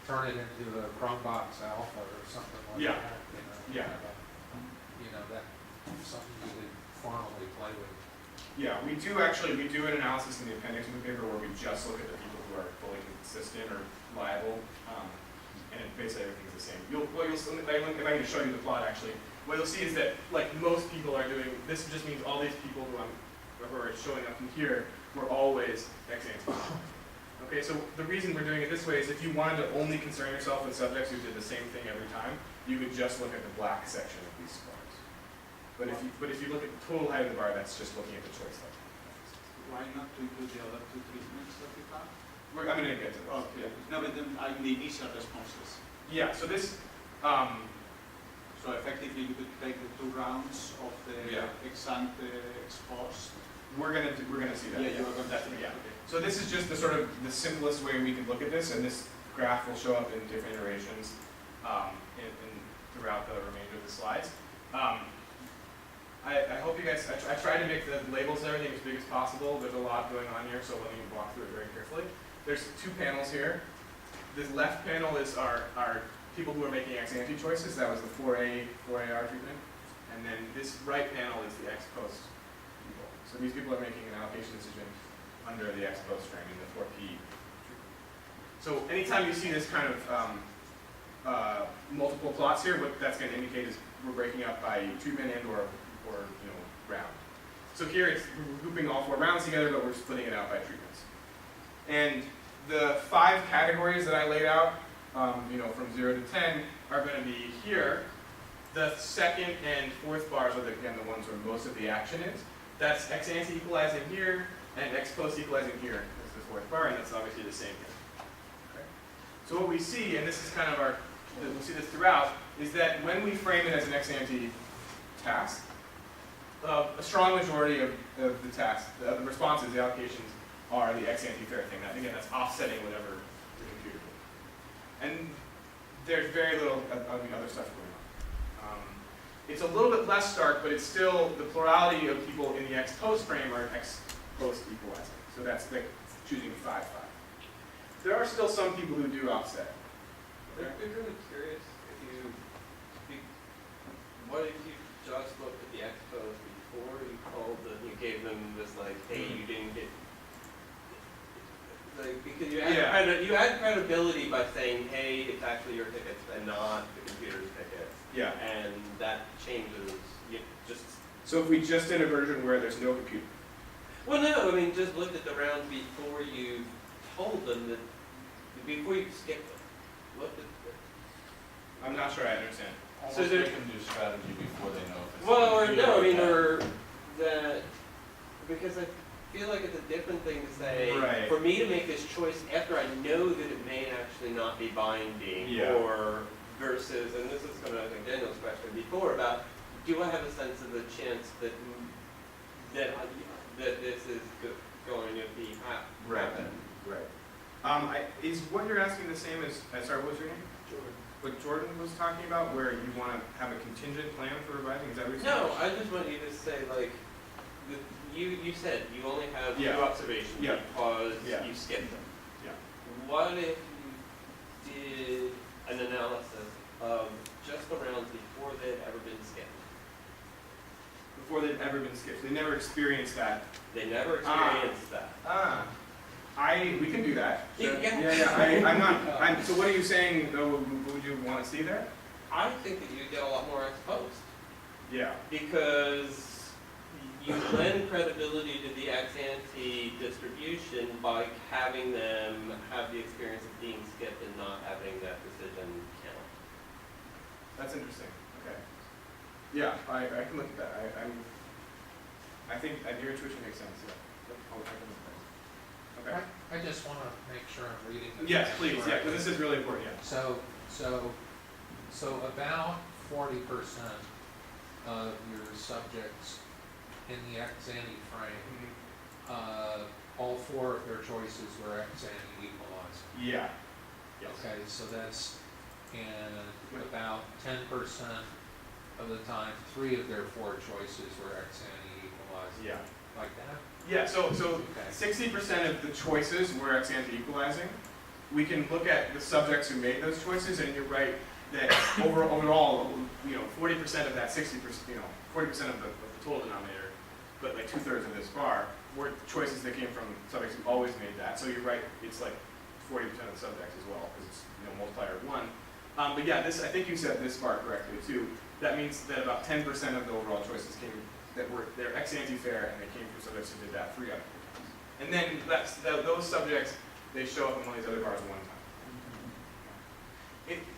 turn it into a Chromebox alpha or something like Yeah. that. That's something you could formally play with. Yeah, we do an analysis in the appendix of the paper where we just look at the people who are fully consistent or reliable, and basically everything's the same. If I can show you the plot actually, what you'll see is that like most people are doing, this just means all these people who are showing up in here were always ex ante. Okay, so the reason we're doing it this way is if you wanted to only concern yourself with subjects who did the same thing every time, you could just look at the black section of these bars. But if you look at the total height of the bar, that's just looking at the choice level. Why not to include the other 2 treatments that we have? I'm going to get to those. Okay. No, but then I mean the initial responses. Yeah, so this, So effectively you could take the 2 rounds of the ex ante, ex post. we're gonna see that. Yeah, you were going to. Yeah. So this is just the sort of the simplest way we can look at this, and this graph will show up in different iterations throughout the remainder of the slides. I hope you guys, I tried to make the labels and everything as big as possible. There's a lot going on here, so let me walk through it very carefully. There's 2 panels here. This left panel is our people who are making ex ante choices. That was the 4A, 4AR treatment. And then this right panel is the ex post people. So these people are making an allocation decision under the ex post framing, the 4P treatment. So anytime you see this kind of multiple plots here, what that's going to indicate is we're breaking up by treatment and or round. So here it's grouping all 4 rounds together, but we're splitting it out by treatments. And the 5 categories that I laid out, from 0 to 10, are going to be here. The second and fourth bars are, again, the ones where most of the action is. That's ex ante equalizing here, and ex post equalizing here. That's the fourth bar, and that's obviously the same here. Okay. So what we see, and this is kind of we'll see this throughout, is that when we frame it as an ex ante task, a strong majority of the tasks, the responses, the allocations, are the ex ante fair thing. That, again, that's offsetting whatever the computer did. And there's very little of the other stuff going on. It's a little bit less stark, but it's still, the plurality of people in the ex post frame are ex post equalizing. So that's like choosing 5-5. There are still some people who do offset. I'd be really curious what if you just looked at the expos before you called them, you gave them this like, hey, you didn't get, like, because you add credibility by saying, hey, it's actually your tickets and not the computer's tickets. Yeah. And that changes, just. So if we just did a version where there's no computer. Well, no, I mean, just looked at the rounds before you told them that, before you skipped them. Looked at I'm not sure I understand. So they can do strategy before they know if it's. well, or no, I mean, or that, because I feel like it's a different thing to say, Right. for me to make this choice after I know that it may actually not be binding, Yeah. or versus, and this is kind of, I think, Daniel's question before about, do I have a sense of the chance that this is going to be happen? Right. Is what you're asking the same as, sorry, what was your name? Jordan. What Jordan was talking about, where you want to have a contingent plan for revising? Is that what you're saying? No, I just want you to say, like, you said you only have 2 observations because you skipped them. Yeah. What if you did an analysis of just the rounds before they'd ever been skipped? Before they've ever been skipped. They never experienced that. They never experienced that. We can do that. Yeah. So what are you saying, though, would you want to see there? I think that you get a lot more exposed. Yeah. Because you lend credibility to the ex ante distribution by having them have the experience of being skipped and not having that decision count. That's interesting. Okay. Yeah, I can look at that. I think your intuition makes sense. Yeah. I can look at that. Okay. I just want to make sure I'm reading this. Yes, please. Yeah, because this is really important. Yeah. So about 40% of your subjects in the ex ante frame, all 4 of their choices were ex ante equalized. Yeah. Yes. Okay, so that's, and about 10% of the time, 3 of their 4 choices were ex ante equalized. Yeah. Like that? Yeah, so 60% of the choices were ex ante equalizing. We can look at the subjects who made those choices, and you're right that overall, 40% of that 60%, 40% of the total denominator, but like 2/3 of this bar were choices that came from subjects who always made that. So you're right, it's like 40% of the subjects as well, because it's multiplier of 1. But yeah, I think you said this bar correctly too. That means that about 10% of the overall choices they're ex ante fair, and they came from subjects who did that 3 out of 4 times. And then those subjects, they show up in one of these other bars 1 time.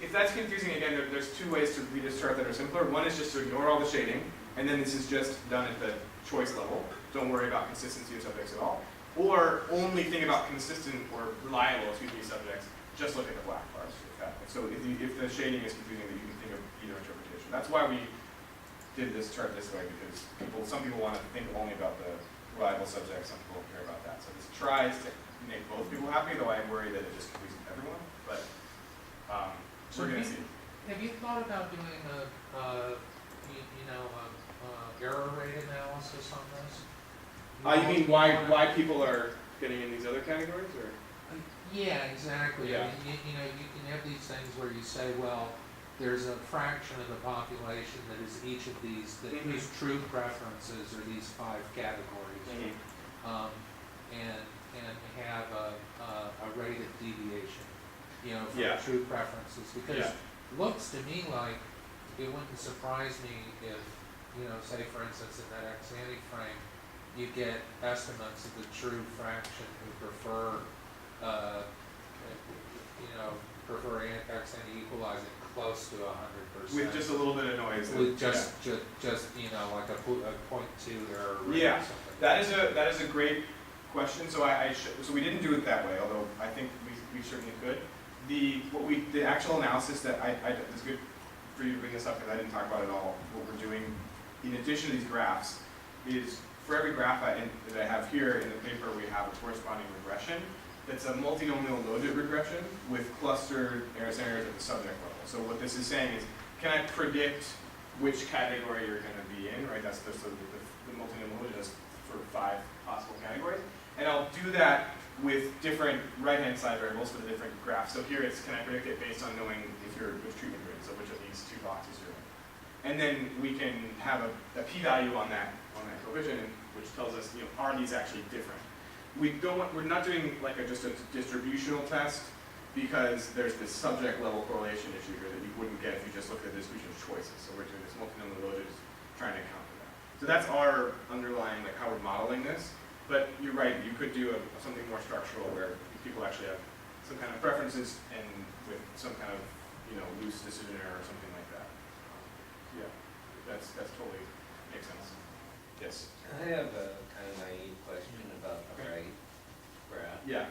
If that's confusing, again, there's 2 ways to read this chart that are simpler. One is just to ignore all the shading, and then this is just done at the choice level. Don't worry about consistency of subjects at all. Or only think about consistent or reliable, subjects. Just look at the black bars. So if the shading is confusing, then you can think of either interpretation. That's why we did this chart this way, because some people want to think only about the reliable subjects, some people don't care about that. So this tries to make both people happy, though I worry that it just confuses everyone. But we're going to see. Have you thought about doing a error rate analysis on this? You mean why people are getting in these other categories, or? Yeah, exactly. Yeah. I mean, you can have these things where you say, well, there's a fraction of the population that is each of these, whose true preferences are these 5 categories, and have a rate of deviation, from true preferences. Because it looks to me like it wouldn't surprise me if you know, say for instance in that ex-ante frame, you get estimates of the true fraction who prefer, you know, prefer ex-ante equalizing close to 100%. With just a little bit of noise. With just you know, like a 0.2 error rate Yeah. or something. That is a great question. So so we didn't do it that way, although I think we certainly could. The actual analysis that it's good for you to bring this up because I didn't talk about it all. What we're doing in addition to these graphs is for every graph that I have here in the paper, we have a corresponding regression. That's a multinomial loaded regression with clustered error scenarios at the subject level. So what this is saying is, can I predict which category you're going to be in, right? That's the multinomial loaded is for 5 possible categories. And I'll do that with different right-hand side variables for the different graphs. So here it's, can I predict it based on knowing which treatment you're in, so which of these 2 boxes you're in. And then we can have a p-value on that coefficient, which tells us, you know, are these actually different? We're not doing like just a distributional test because there's this subject level correlation issue here that you wouldn't get if you just looked at the distribution of choices. So we're doing this multinomial loaded, trying to account for that. So that's our underlying, like how we're modeling this. But you're right, you could do something more structural where people actually have some kind of preferences and with some kind of, you know, loose decision error or something like that. Yeah, that's totally makes sense. Yes. I have a kind of naive question about the right graph. Yeah.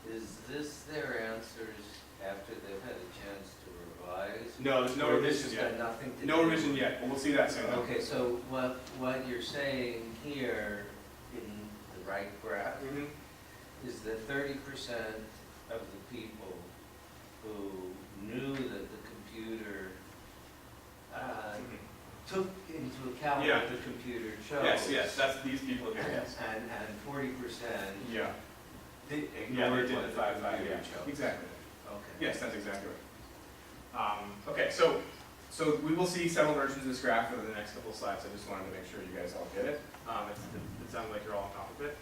Is this their answers after they've had a chance to revise? No, there's no Or revision this has yet. got nothing to do? No revision yet, but we'll see that soon. Okay, so what you're saying here in the right graph Mm-hmm. is that 30% of the people who knew that the computer took into account Yeah. what the computer chose. Yes, that's these people here, yes. And 40% Yeah. ignored Yeah, they did what the the 5-5, computer yeah. chose. Exactly. Okay. Yes, that's exactly right. Okay, so we will see several versions of this graph over the next couple of slides. I just wanted to make sure you guys all get it. It sounds like you're all on top of it.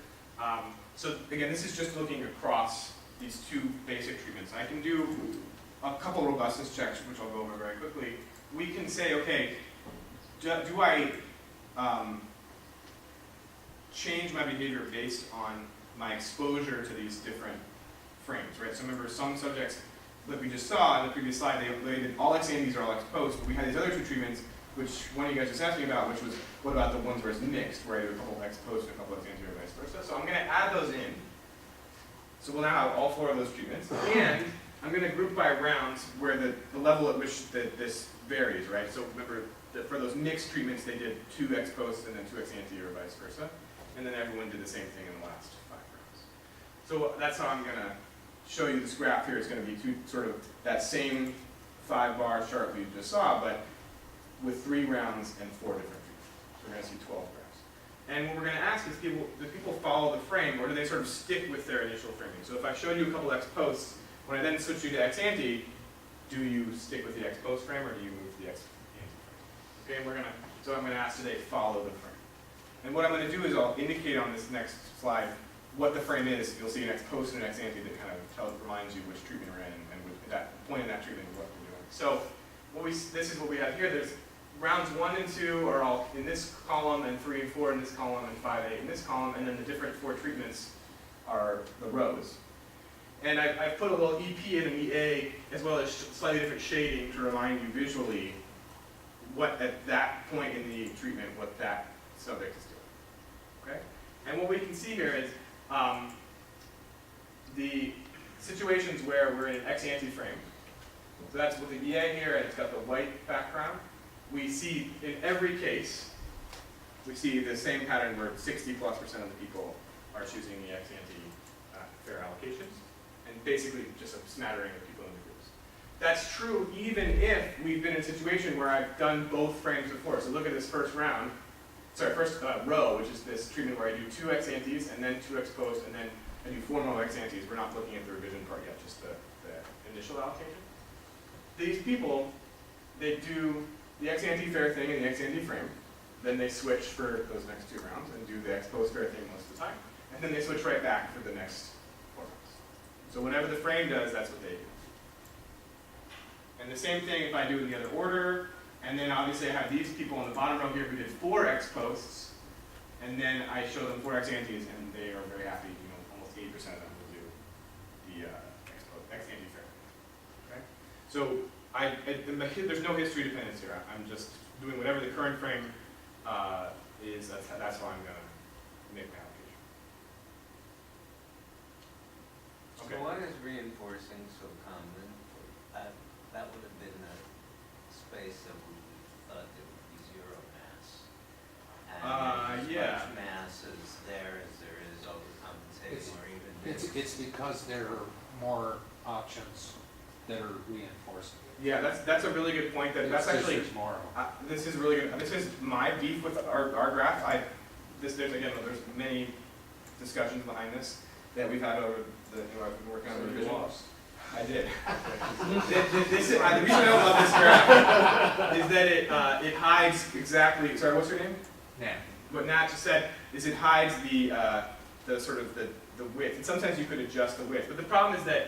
So again, this is just looking across these 2 basic treatments. I can do a couple robustness checks, which I'll go over very quickly. We can say, okay, do I change my behavior based on my exposure to these different frames, right? So remember, some subjects, like we just saw in the previous slide, they did all ex-antes or all ex-post, but we had these other 2 treatments, which one of you guys just asked me about, which was, what about the ones where it's mixed, where I do a couple ex-post and a couple ex-ante or vice versa. So I'm going to add those in. So we'll now have all 4 of those treatments, and I'm going to group by rounds where the level at which this varies, right? So remember, for those mixed treatments, they did 2 ex-post and then 2 ex-ante or vice versa. And then everyone did the same thing in the last 5 rounds. So that's how I'm going to show you this graph here. It's going to be sort of that same 5-bar chart we just saw, but with 3 rounds and 4 different treatments. So we're going to see 12 graphs. And what we're going to ask is, do people follow the frame, or do they sort of stick with their initial framing? So if I showed you a couple ex-posts, when I then switch you to ex-ante, do you stick with the ex-post frame, or do you move to the ex-ante frame? Okay, and so I'm going to ask today, follow the frame. And what I'm going to do is I'll indicate on this next slide what the frame is. You'll see an ex-post and an ex-ante that kind of reminds you which treatment we're in, and at that point in that treatment what we're doing. So this is what we have here. There's rounds 1 and 2 are all in this column, and 3 and 4 in this column, and 5, 8 in this column, and then the different 4 treatments are the rows. And I've put a little EP and an EA, as well as slightly different shading to remind you visually what at that point in the treatment, what that subject is doing. Okay? And what we can see here is the situations where we're in an ex-ante frame. So that's with the EA here, and it's got the white background. We see in every case, we see the same pattern where 60+% of the people are choosing the ex-ante fair allocations, and basically just a smattering of people in the groups. That's true even if we've been in a situation where I've done both frames before. So look at this first round. First row, which is this treatment where I do 2 ex-antes and then 2 ex-post, and then I do 4 more ex-antes. We're not looking at the revision part yet, just the initial allocation. These people, they do the ex-ante fair thing in the ex-ante frame, then they switch for those next 2 rounds and do the ex-post fair thing most of the time, and then they switch right back for the next 4 rounds. So whatever the frame does, that's what they do. And the same thing if I do it in the other order, And then obviously I have these people on the bottom row here who did 4 ex posts, and then I show them 4 ex antes, and they are very happy. You know, almost 80% of them will do the ex ante fair. Okay? So there's no history dependence here. I'm just doing whatever the current frame is. That's how I'm going to make my allocation. Okay. So why is reinforcing so common? That would have been the space that we thought there would be zero mass. And yeah. as much mass as there is overcompensating or even. It's because there are more options that are reinforcing. Yeah, that's a really good point. That's actually more. This is really good. This is my beef with our graph. There's many discussions behind this that we've had over the I've been working on the revision. I did. The reason I don't love this graph is that it hides exactly. Sorry, what's your name? Nat. What Nat just said is it hides the sort of the width, and sometimes you could adjust the width. But the problem is that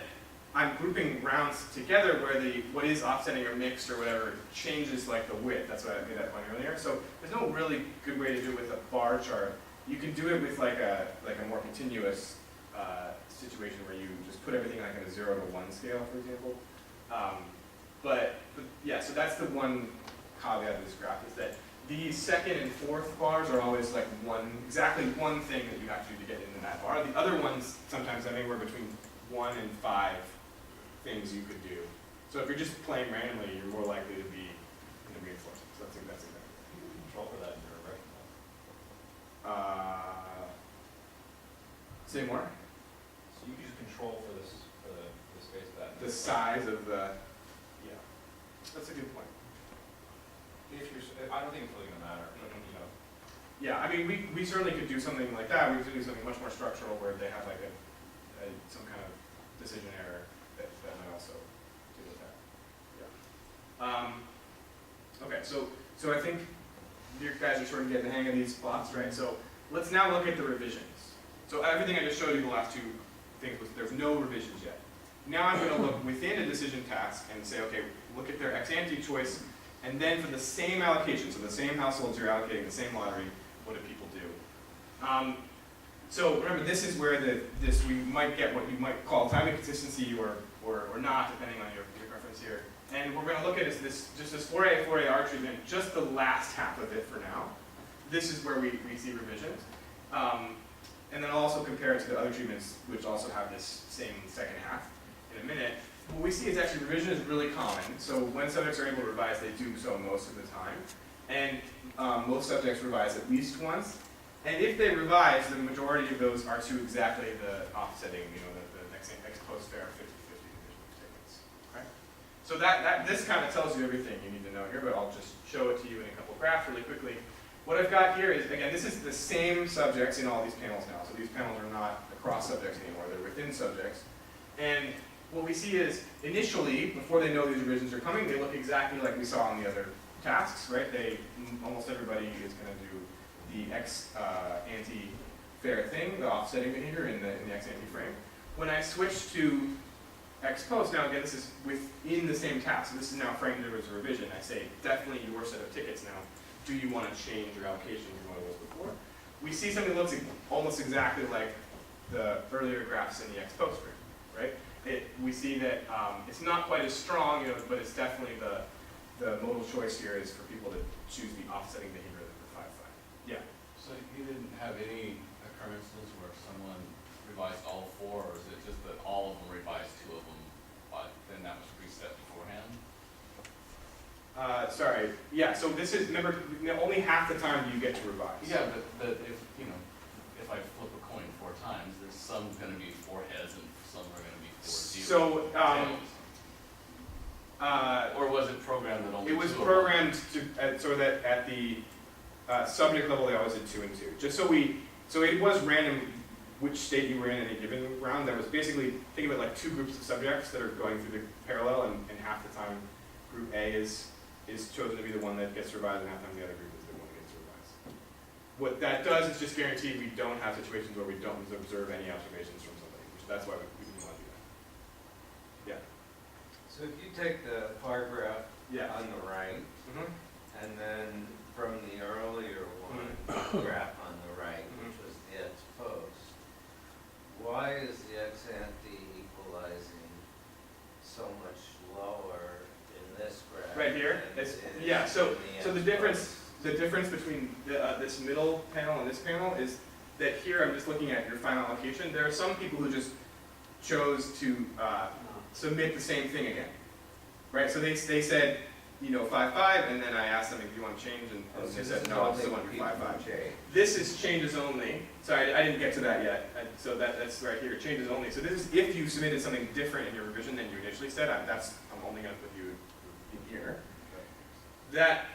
I'm grouping rounds together where what is offsetting or mixed or whatever changes like the width. That's why I made that point earlier. So there's no really good way to do it with a bar chart. You can do it with like a more continuous situation where you just put everything like in a 0 to 1 scale, for example. But yeah, so that's the one caveat of this graph is that the second and fourth bars are always like exactly one thing that you have to do to get into that bar. The other ones sometimes have anywhere between 1 and 5 things you could do. So if you're just playing randomly, you're more likely to be in the reinforcement. So that's exactly. You can control for that in your regression. Say more. So you can use control for the space of that. The size of the. Yeah, that's a good point. I don't think it's really going to matter. But, you know. Yeah, I mean, we certainly could do something like that. We could do something much more structural where they have like some kind of decision error that might also deal with that. Yeah. Okay, so I think you guys are sort of getting the hang of these plots, right? So let's now look at the revisions. So everything I just showed you, the last 2 things, there's no revisions yet. Now I'm going to look within a decision task and say, okay, look at their ex ante choice, and then for the same allocation, so the same households you're allocating, the same lottery, what do people do? So remember, this is where we might get what you might call time inconsistency or not, depending on your preference here. And we're going to look at this 4A, 4AR treatment, just the last half of it for now. This is where we see revisions. And then I'll also compare it to the other treatments, which also have this same second half in a minute. What we see is actually revision is really common. So when subjects are able to revise, they do so most of the time. And most subjects revise at least once. And if they revise, the majority of those are to exactly the offsetting, the ex post fair 50-50 division statements. Okay? So this kind of tells you everything you need to know here, but I'll just show it to you in a couple graphs really quickly. What I've got here is, again, this is the same subjects in all these panels now. So these panels are not across subjects anymore, they're within subjects. And what we see is, initially, before they know these revisions are coming, they look exactly like we saw on the other tasks, right? Almost everybody is going to do the ex ante fair thing, the offsetting behavior in the ex ante frame. When I switch to ex post, now again, this is within the same task. So this is now framed as a revision. I say, definitely your set of tickets now. Do you want to change your allocation from what it was before? We see something that looks almost exactly like the earlier graphs in the ex post frame, right? We see that it's not quite as strong, but it's definitely the modal choice here is for people to choose the offsetting behavior of the 5-5. Yeah. So you didn't have any occurrences where someone revised all 4, or is it just that all of them revised 2 of them, but then that was preset beforehand? Sorry. Yeah. So this is, remember, only half the time do you get to revise. Yeah, but if if I flip a coin 4 times, there's some going to be 4 heads and some are going to be 4 zeros. So. Or was it programmed that only it was 2 of them? programmed so that at the subject level they always did 2 and 2. Just so it was random which state you were in a given round. That was basically, think of it like 2 groups of subjects that are going through the parallel, and half the time group A is chosen to be the one that gets revised, and half the time the other group is the one that gets revised. What that does is just guarantee we don't have situations where we don't observe any observations from somebody, which that's why we didn't want to do that. Yeah. So if you take the bar graph Yeah. on the right, Mhm. and then from the earlier one, graph on the right, which was the ex post. Why is the ex ante equalizing so much lower in this graph? Right here? than It's, it is yeah, so, in so the ex difference, post? the difference between this middle panel and this panel is that here I'm just looking at your final allocation. There are some people who just chose to submit the same thing again, right? So they said, you know, 5-5, and then I asked them if you want to change, and Oh, so they this said, is no, I only still want to do people 5-5. who change. This is changes only. Sorry, I didn't get to that yet. So that's right here, changes only. So this is if you submitted something different in your revision than you initially said. I'm only going to put you in here. That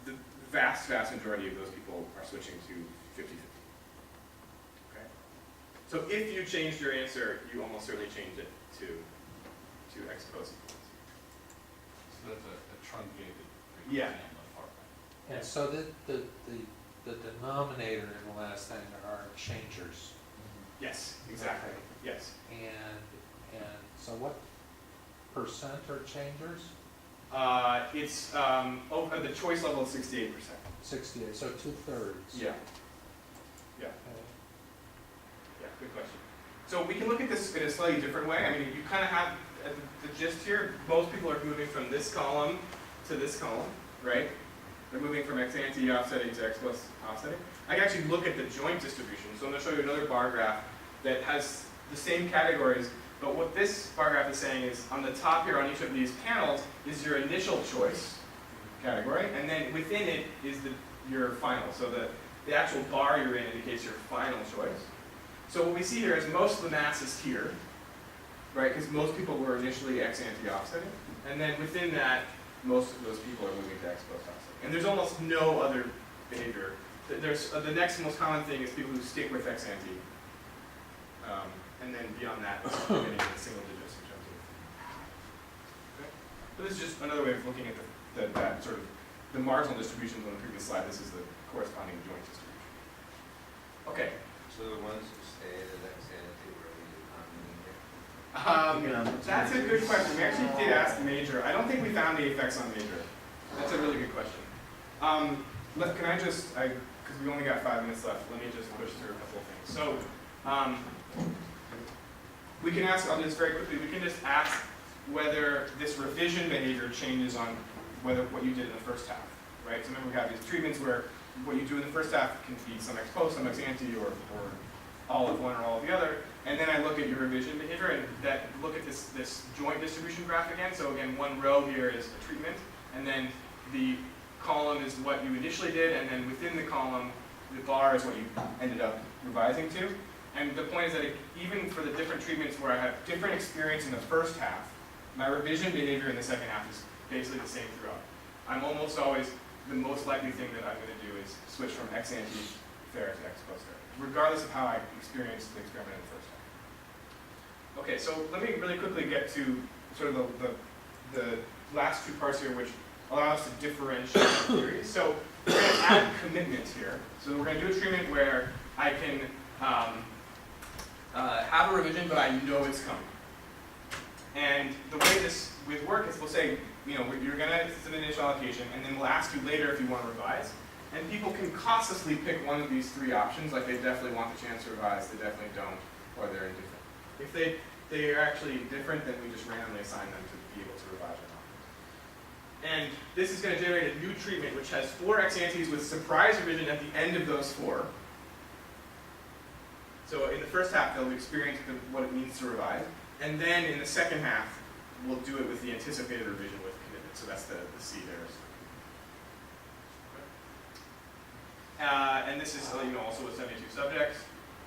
the vast majority of those people are switching to 50-50. Okay. So if you changed your answer, you almost certainly changed it to ex post. So that's a truncated Yeah. frequency on the far right. And so the denominator in the last thing are changers. Yes, exactly. Yes. And so what percent are changers? It's at the choice level is 68%. 68, so 2/3. Yeah. Yeah. Yeah, good question. So we can look at this in a slightly different way. I mean, you kind of have the gist here. Most people are moving from this column to this column, right? They're moving from ex ante offsetting to ex post offsetting. I can actually look at the joint distribution. So I'm going to show you another bar graph that has the same categories, but what this bar graph is saying is on the top here on each of these panels is your initial choice category, and then within it is your final. So the actual bar you're in indicates your final choice. So what we see here is most of the mass is here, right? Because most people were initially ex ante offsetting, and then within that, most of those people are moving to ex post offsetting. And there's almost no other behavior. There's the next most common thing is people who stick with ex ante, and then beyond that, it's getting into single digits in terms of. Okay. So this is just another way of looking at that sort of the marginal distributions on the previous slide. This is the corresponding joint distribution. Okay. So the ones who stayed at ex ante were the economy. That's a good question. We actually did ask Major. I don't think we found any effects on Major. That's a really good question. Can I just, because we only got 5 minutes left, let me just push through a couple of things. So, we can ask, I'll do this very quickly, we can just ask whether this revision behavior changes on what you did in the first half, right? So remember we have these treatments where what you do in the first half can be some ex post, some ex ante, or all of one or all of the other. And then I look at your revision behavior and look at this joint distribution graph again. So again, one row here is a treatment, and then the column is what you initially did, and then within the column, the bar is what you ended up revising to. And the point is that even for the different treatments where I have different experience in the first half, my revision behavior in the second half is basically the same throughout. I'm almost always, the most likely thing that I'm going to do is switch from ex ante fair to ex post fair, regardless of how I experienced the experiment in the first half. Okay, so let me really quickly get to sort of the last two parts here, which allow us to differentiate theories. So we're going to add commitment here. So we're going to do a treatment where I can have a revision, but I know it's coming. And the way this would work is we'll say, you know, you're going to submit an initial allocation, and then we'll ask you later if you want to revise. And people can cautiously pick one of these three options, like they definitely want the chance to revise, they definitely don't, or they're indifferent. If they are actually different, then we just randomly assign them to be able to revise or not. And this is going to generate a new treatment which has 4 ex antes with surprise revision at the end of those 4. So in the first half, they'll experience what it means to revise. And then in the second half, we'll do it with the anticipated revision with commitment. So that's the C there. And this is also with 72 subjects.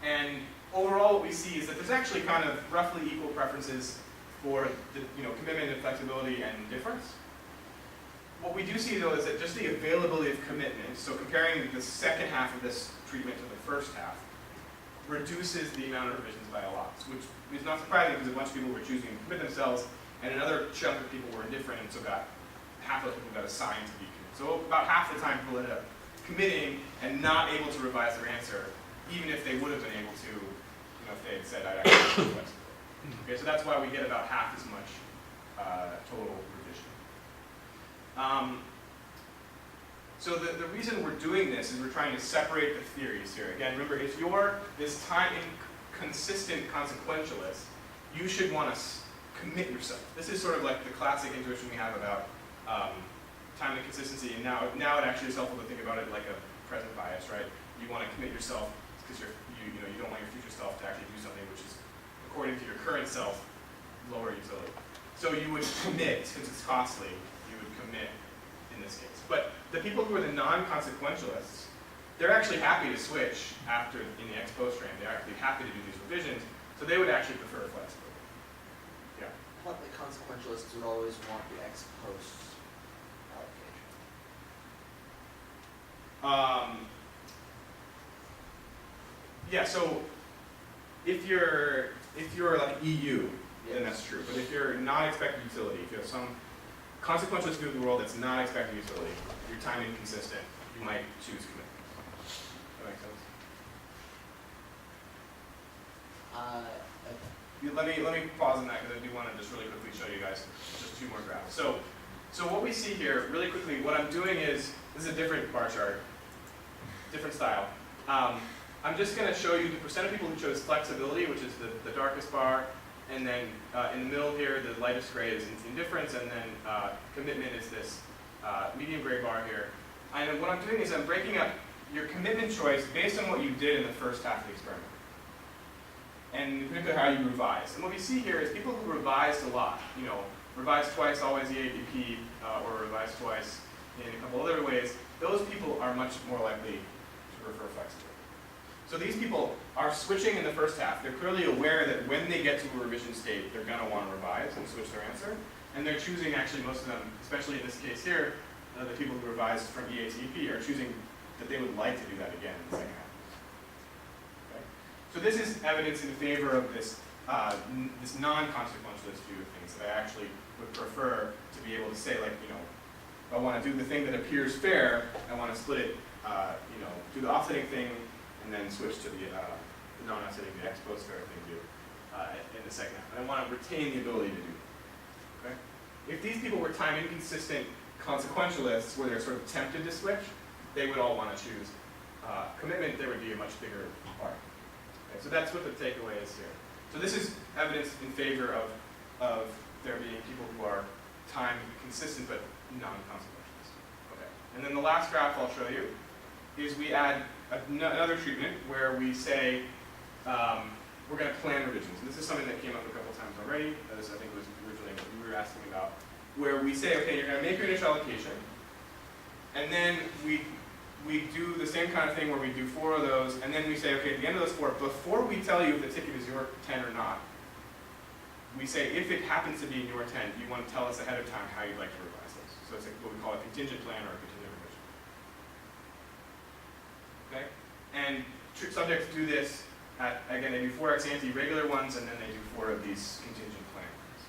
And overall, what we see is that there's actually kind of roughly equal preferences for the commitment and flexibility and difference. What we do see, though, is that just the availability of commitment, so comparing the second half of this treatment to the first half, reduces the amount of revisions by a lot, which is not surprising because a bunch of people were choosing to commit themselves, and another chunk of people were indifferent, and so half of people got assigned to be committed. So about half the time people ended up committing and not able to revise their answer, even if they would have been able to, if they had said, I'd actually be flexible. Okay, so that's why we get about half as much total revision. So the reason we're doing this is we're trying to separate the theories here. Again, remember, if you're this time inconsistent consequentialist, you should want to commit yourself. This is sort of like the classic intuition we have about time inconsistency, and now it actually is helpful to think about it like a present bias, right? You want to commit yourself because you don't want your future self to actually do something which is, according to your current self, lower utility. So you would commit, since it's costly, you would commit in this case. But the people who are the non-consequentialists, they're actually happy to switch after in the ex post frame. They're actually happy to do these revisions, so they would actually prefer flexibility. Yeah. I thought the consequentialists would always want the ex post allocation. Yeah, so if you're like EU, then that's true. But if you're not expected utility, if you have some consequentialist view of the world that's not expected utility, your time inconsistent, you might choose commitment. That makes sense? Let me pause on that because I do want to just really quickly show you guys just 2 more graphs. So what we see here, really quickly, what I'm doing is, this is a different bar chart, different style. I'm just going to show you the percent of people who chose flexibility, which is the darkest bar, and then in the middle here, the lightest gray is indifference, and then commitment is this medium gray bar here. And what I'm doing is I'm breaking up your commitment choice based on what you did in the first half of the experiment, and particularly how you revised. And what we see here is people who revised a lot, revised twice, always the APP, or revised twice in a couple other ways, those people are much more likely to prefer flexibility. So these people are switching in the first half. They're clearly aware that when they get to a revision state, they're going to want to revise and switch their answer. And they're choosing, actually, most of them, especially in this case here, the people who revised from EA to EP are choosing that they would like to do that again in the second half. Okay? So this is evidence in favor of this, this non-consequentialist view of things, that I actually would prefer to be able to say, like, if I want to do the thing that appears fair, I want to split it, do the offsetting thing, and then switch to the non-offsetting, the ex post fair thing too, in the second half. And I want to retain the ability to do that. Okay? If these people were time inconsistent consequentialists, where they're sort of tempted to switch, they would all want to choose commitment. There would be a much bigger part. Okay? So that's what the takeaway is here. So this is evidence in favor of there being people who are time consistent but non-consequentialist. Okay. And then the last graph I'll show you is we add another treatment where we say we're going to plan revisions. And this is something that came up a couple times already. This, I think, was originally what we were asking about, where we say, okay, you're going to make your initial allocation, and then we do the same kind of thing where we do 4 of those, and then we say, okay, at the end of those 4, before we tell you if the ticket is your 10 or not, we say, if it happens to be in your 10, you want to tell us ahead of time how you'd like to revise those. So it's like what we call a contingent plan or a contingent revision. Okay? And subjects do this again, they do 4 ex ante regular ones, and then they do 4 of these contingent plan ones.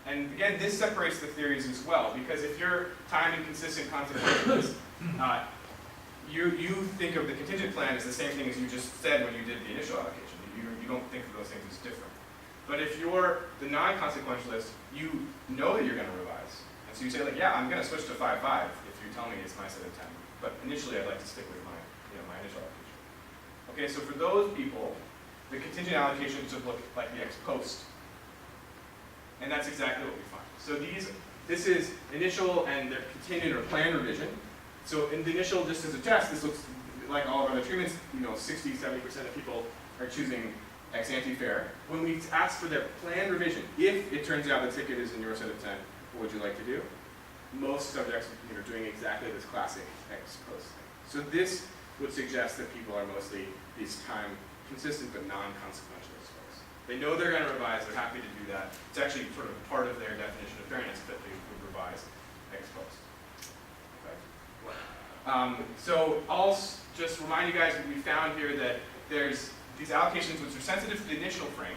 And again, this separates the theories as well, because if you're time inconsistent consequentialist, you think of the contingent plan as the same thing as you just said when you did the initial allocation. You don't think of those things as different. But if you're the non-consequentialist, you know that you're going to revise. And so you say, like, yeah, I'm going to switch to 5-5 if you tell me it's my set of 10. But initially, I'd like to stick with my initial allocation. Okay, so for those people, the contingent allocation should look like the ex post. And that's exactly what we find. So this is initial and their contingent or planned revision. So in the initial, just as a test, this looks like all of our other treatments. 60, 70% of people are choosing ex ante fair. When we ask for their planned revision, if it turns out the ticket is in your set of 10, what would you like to do? Most subjects are doing exactly this classic ex post thing. So this would suggest that people are mostly these time consistent but non-consequentialist folks. They know they're going to revise, they're happy to do that. It's actually sort of part of their definition of fairness that they would revise ex post. Okay. So I'll just remind you guys that we found here that there's these allocations which are sensitive to the initial frame,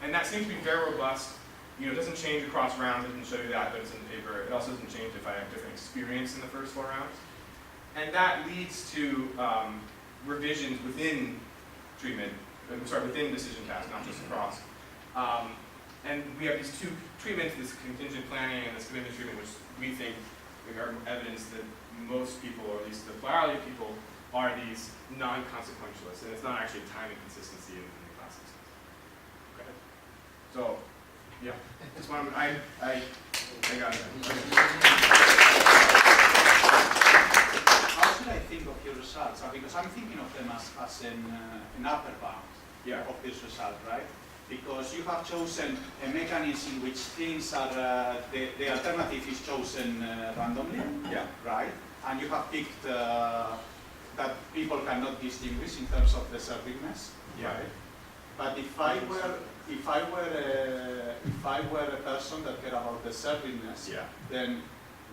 and that seems to be very robust. It doesn't change across rounds. I didn't show you that, but it's in the paper. It also doesn't change if I have different experience in the first 4 rounds. And that leads to revisions within treatment, within decision tasks, not just across. And we have these two treatments, this contingent planning and this commitment treatment, which we think are evidence that most people, or at least the plurality of people, are these non-consequentialists, and it's not actually time and consistency in the classes. Okay. So, yeah, that's why I got it. How should I think of your results? Because I'm thinking of them as an upper bound of this result, right? Because you have chosen a mechanism in which things are, the alternative is chosen randomly, right? And you have picked that people cannot distinguish in terms of deservedness, right? But if I were a person that cared about deservedness, then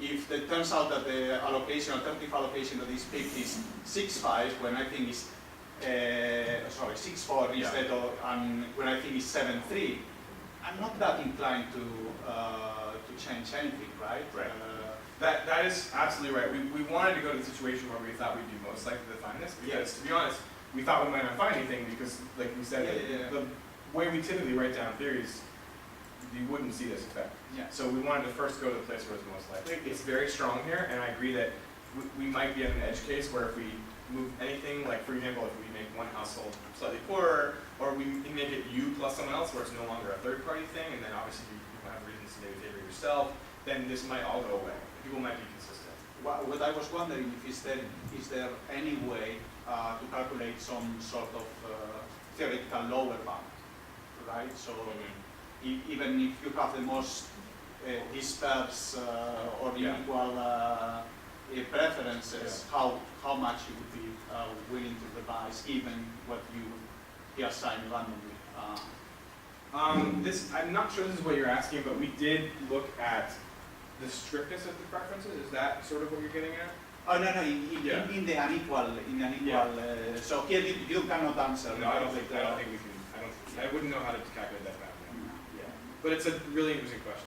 if it turns out that the alternative allocation that is picked is 6-5, when I think is 6-4 instead of, and when I think is 7-3, I'm not that inclined to change anything, right? Right. That is absolutely right. We wanted to go to the situation where we thought we'd be most likely to find this, because to be honest, we thought we might not find anything because, like we said, the way we typically write down theories, you wouldn't see this effect. So we wanted to first go to the place where it's most likely. It's very strong here, and I agree that we might be at an edge case where if we move anything, like for example, if we make one household slightly poorer, or we make it you plus someone else where it's no longer a third-party thing, and then obviously you have reasons to maybe favor yourself, then this might all go away. People might be consistent. What I was wondering is there any way to calculate some sort of theoretical lower bound, right? So even if you have the most disperse or unequal preferences, how much you would be willing to revise given what you assign randomly? I'm not sure this is what you're asking, but we did look at the strictness of the preferences. Is that sort of what you're getting at? Oh no, in the unequal, so here you cannot answer. No, I don't think we can. I wouldn't know how to calculate that back. But it's a really interesting question.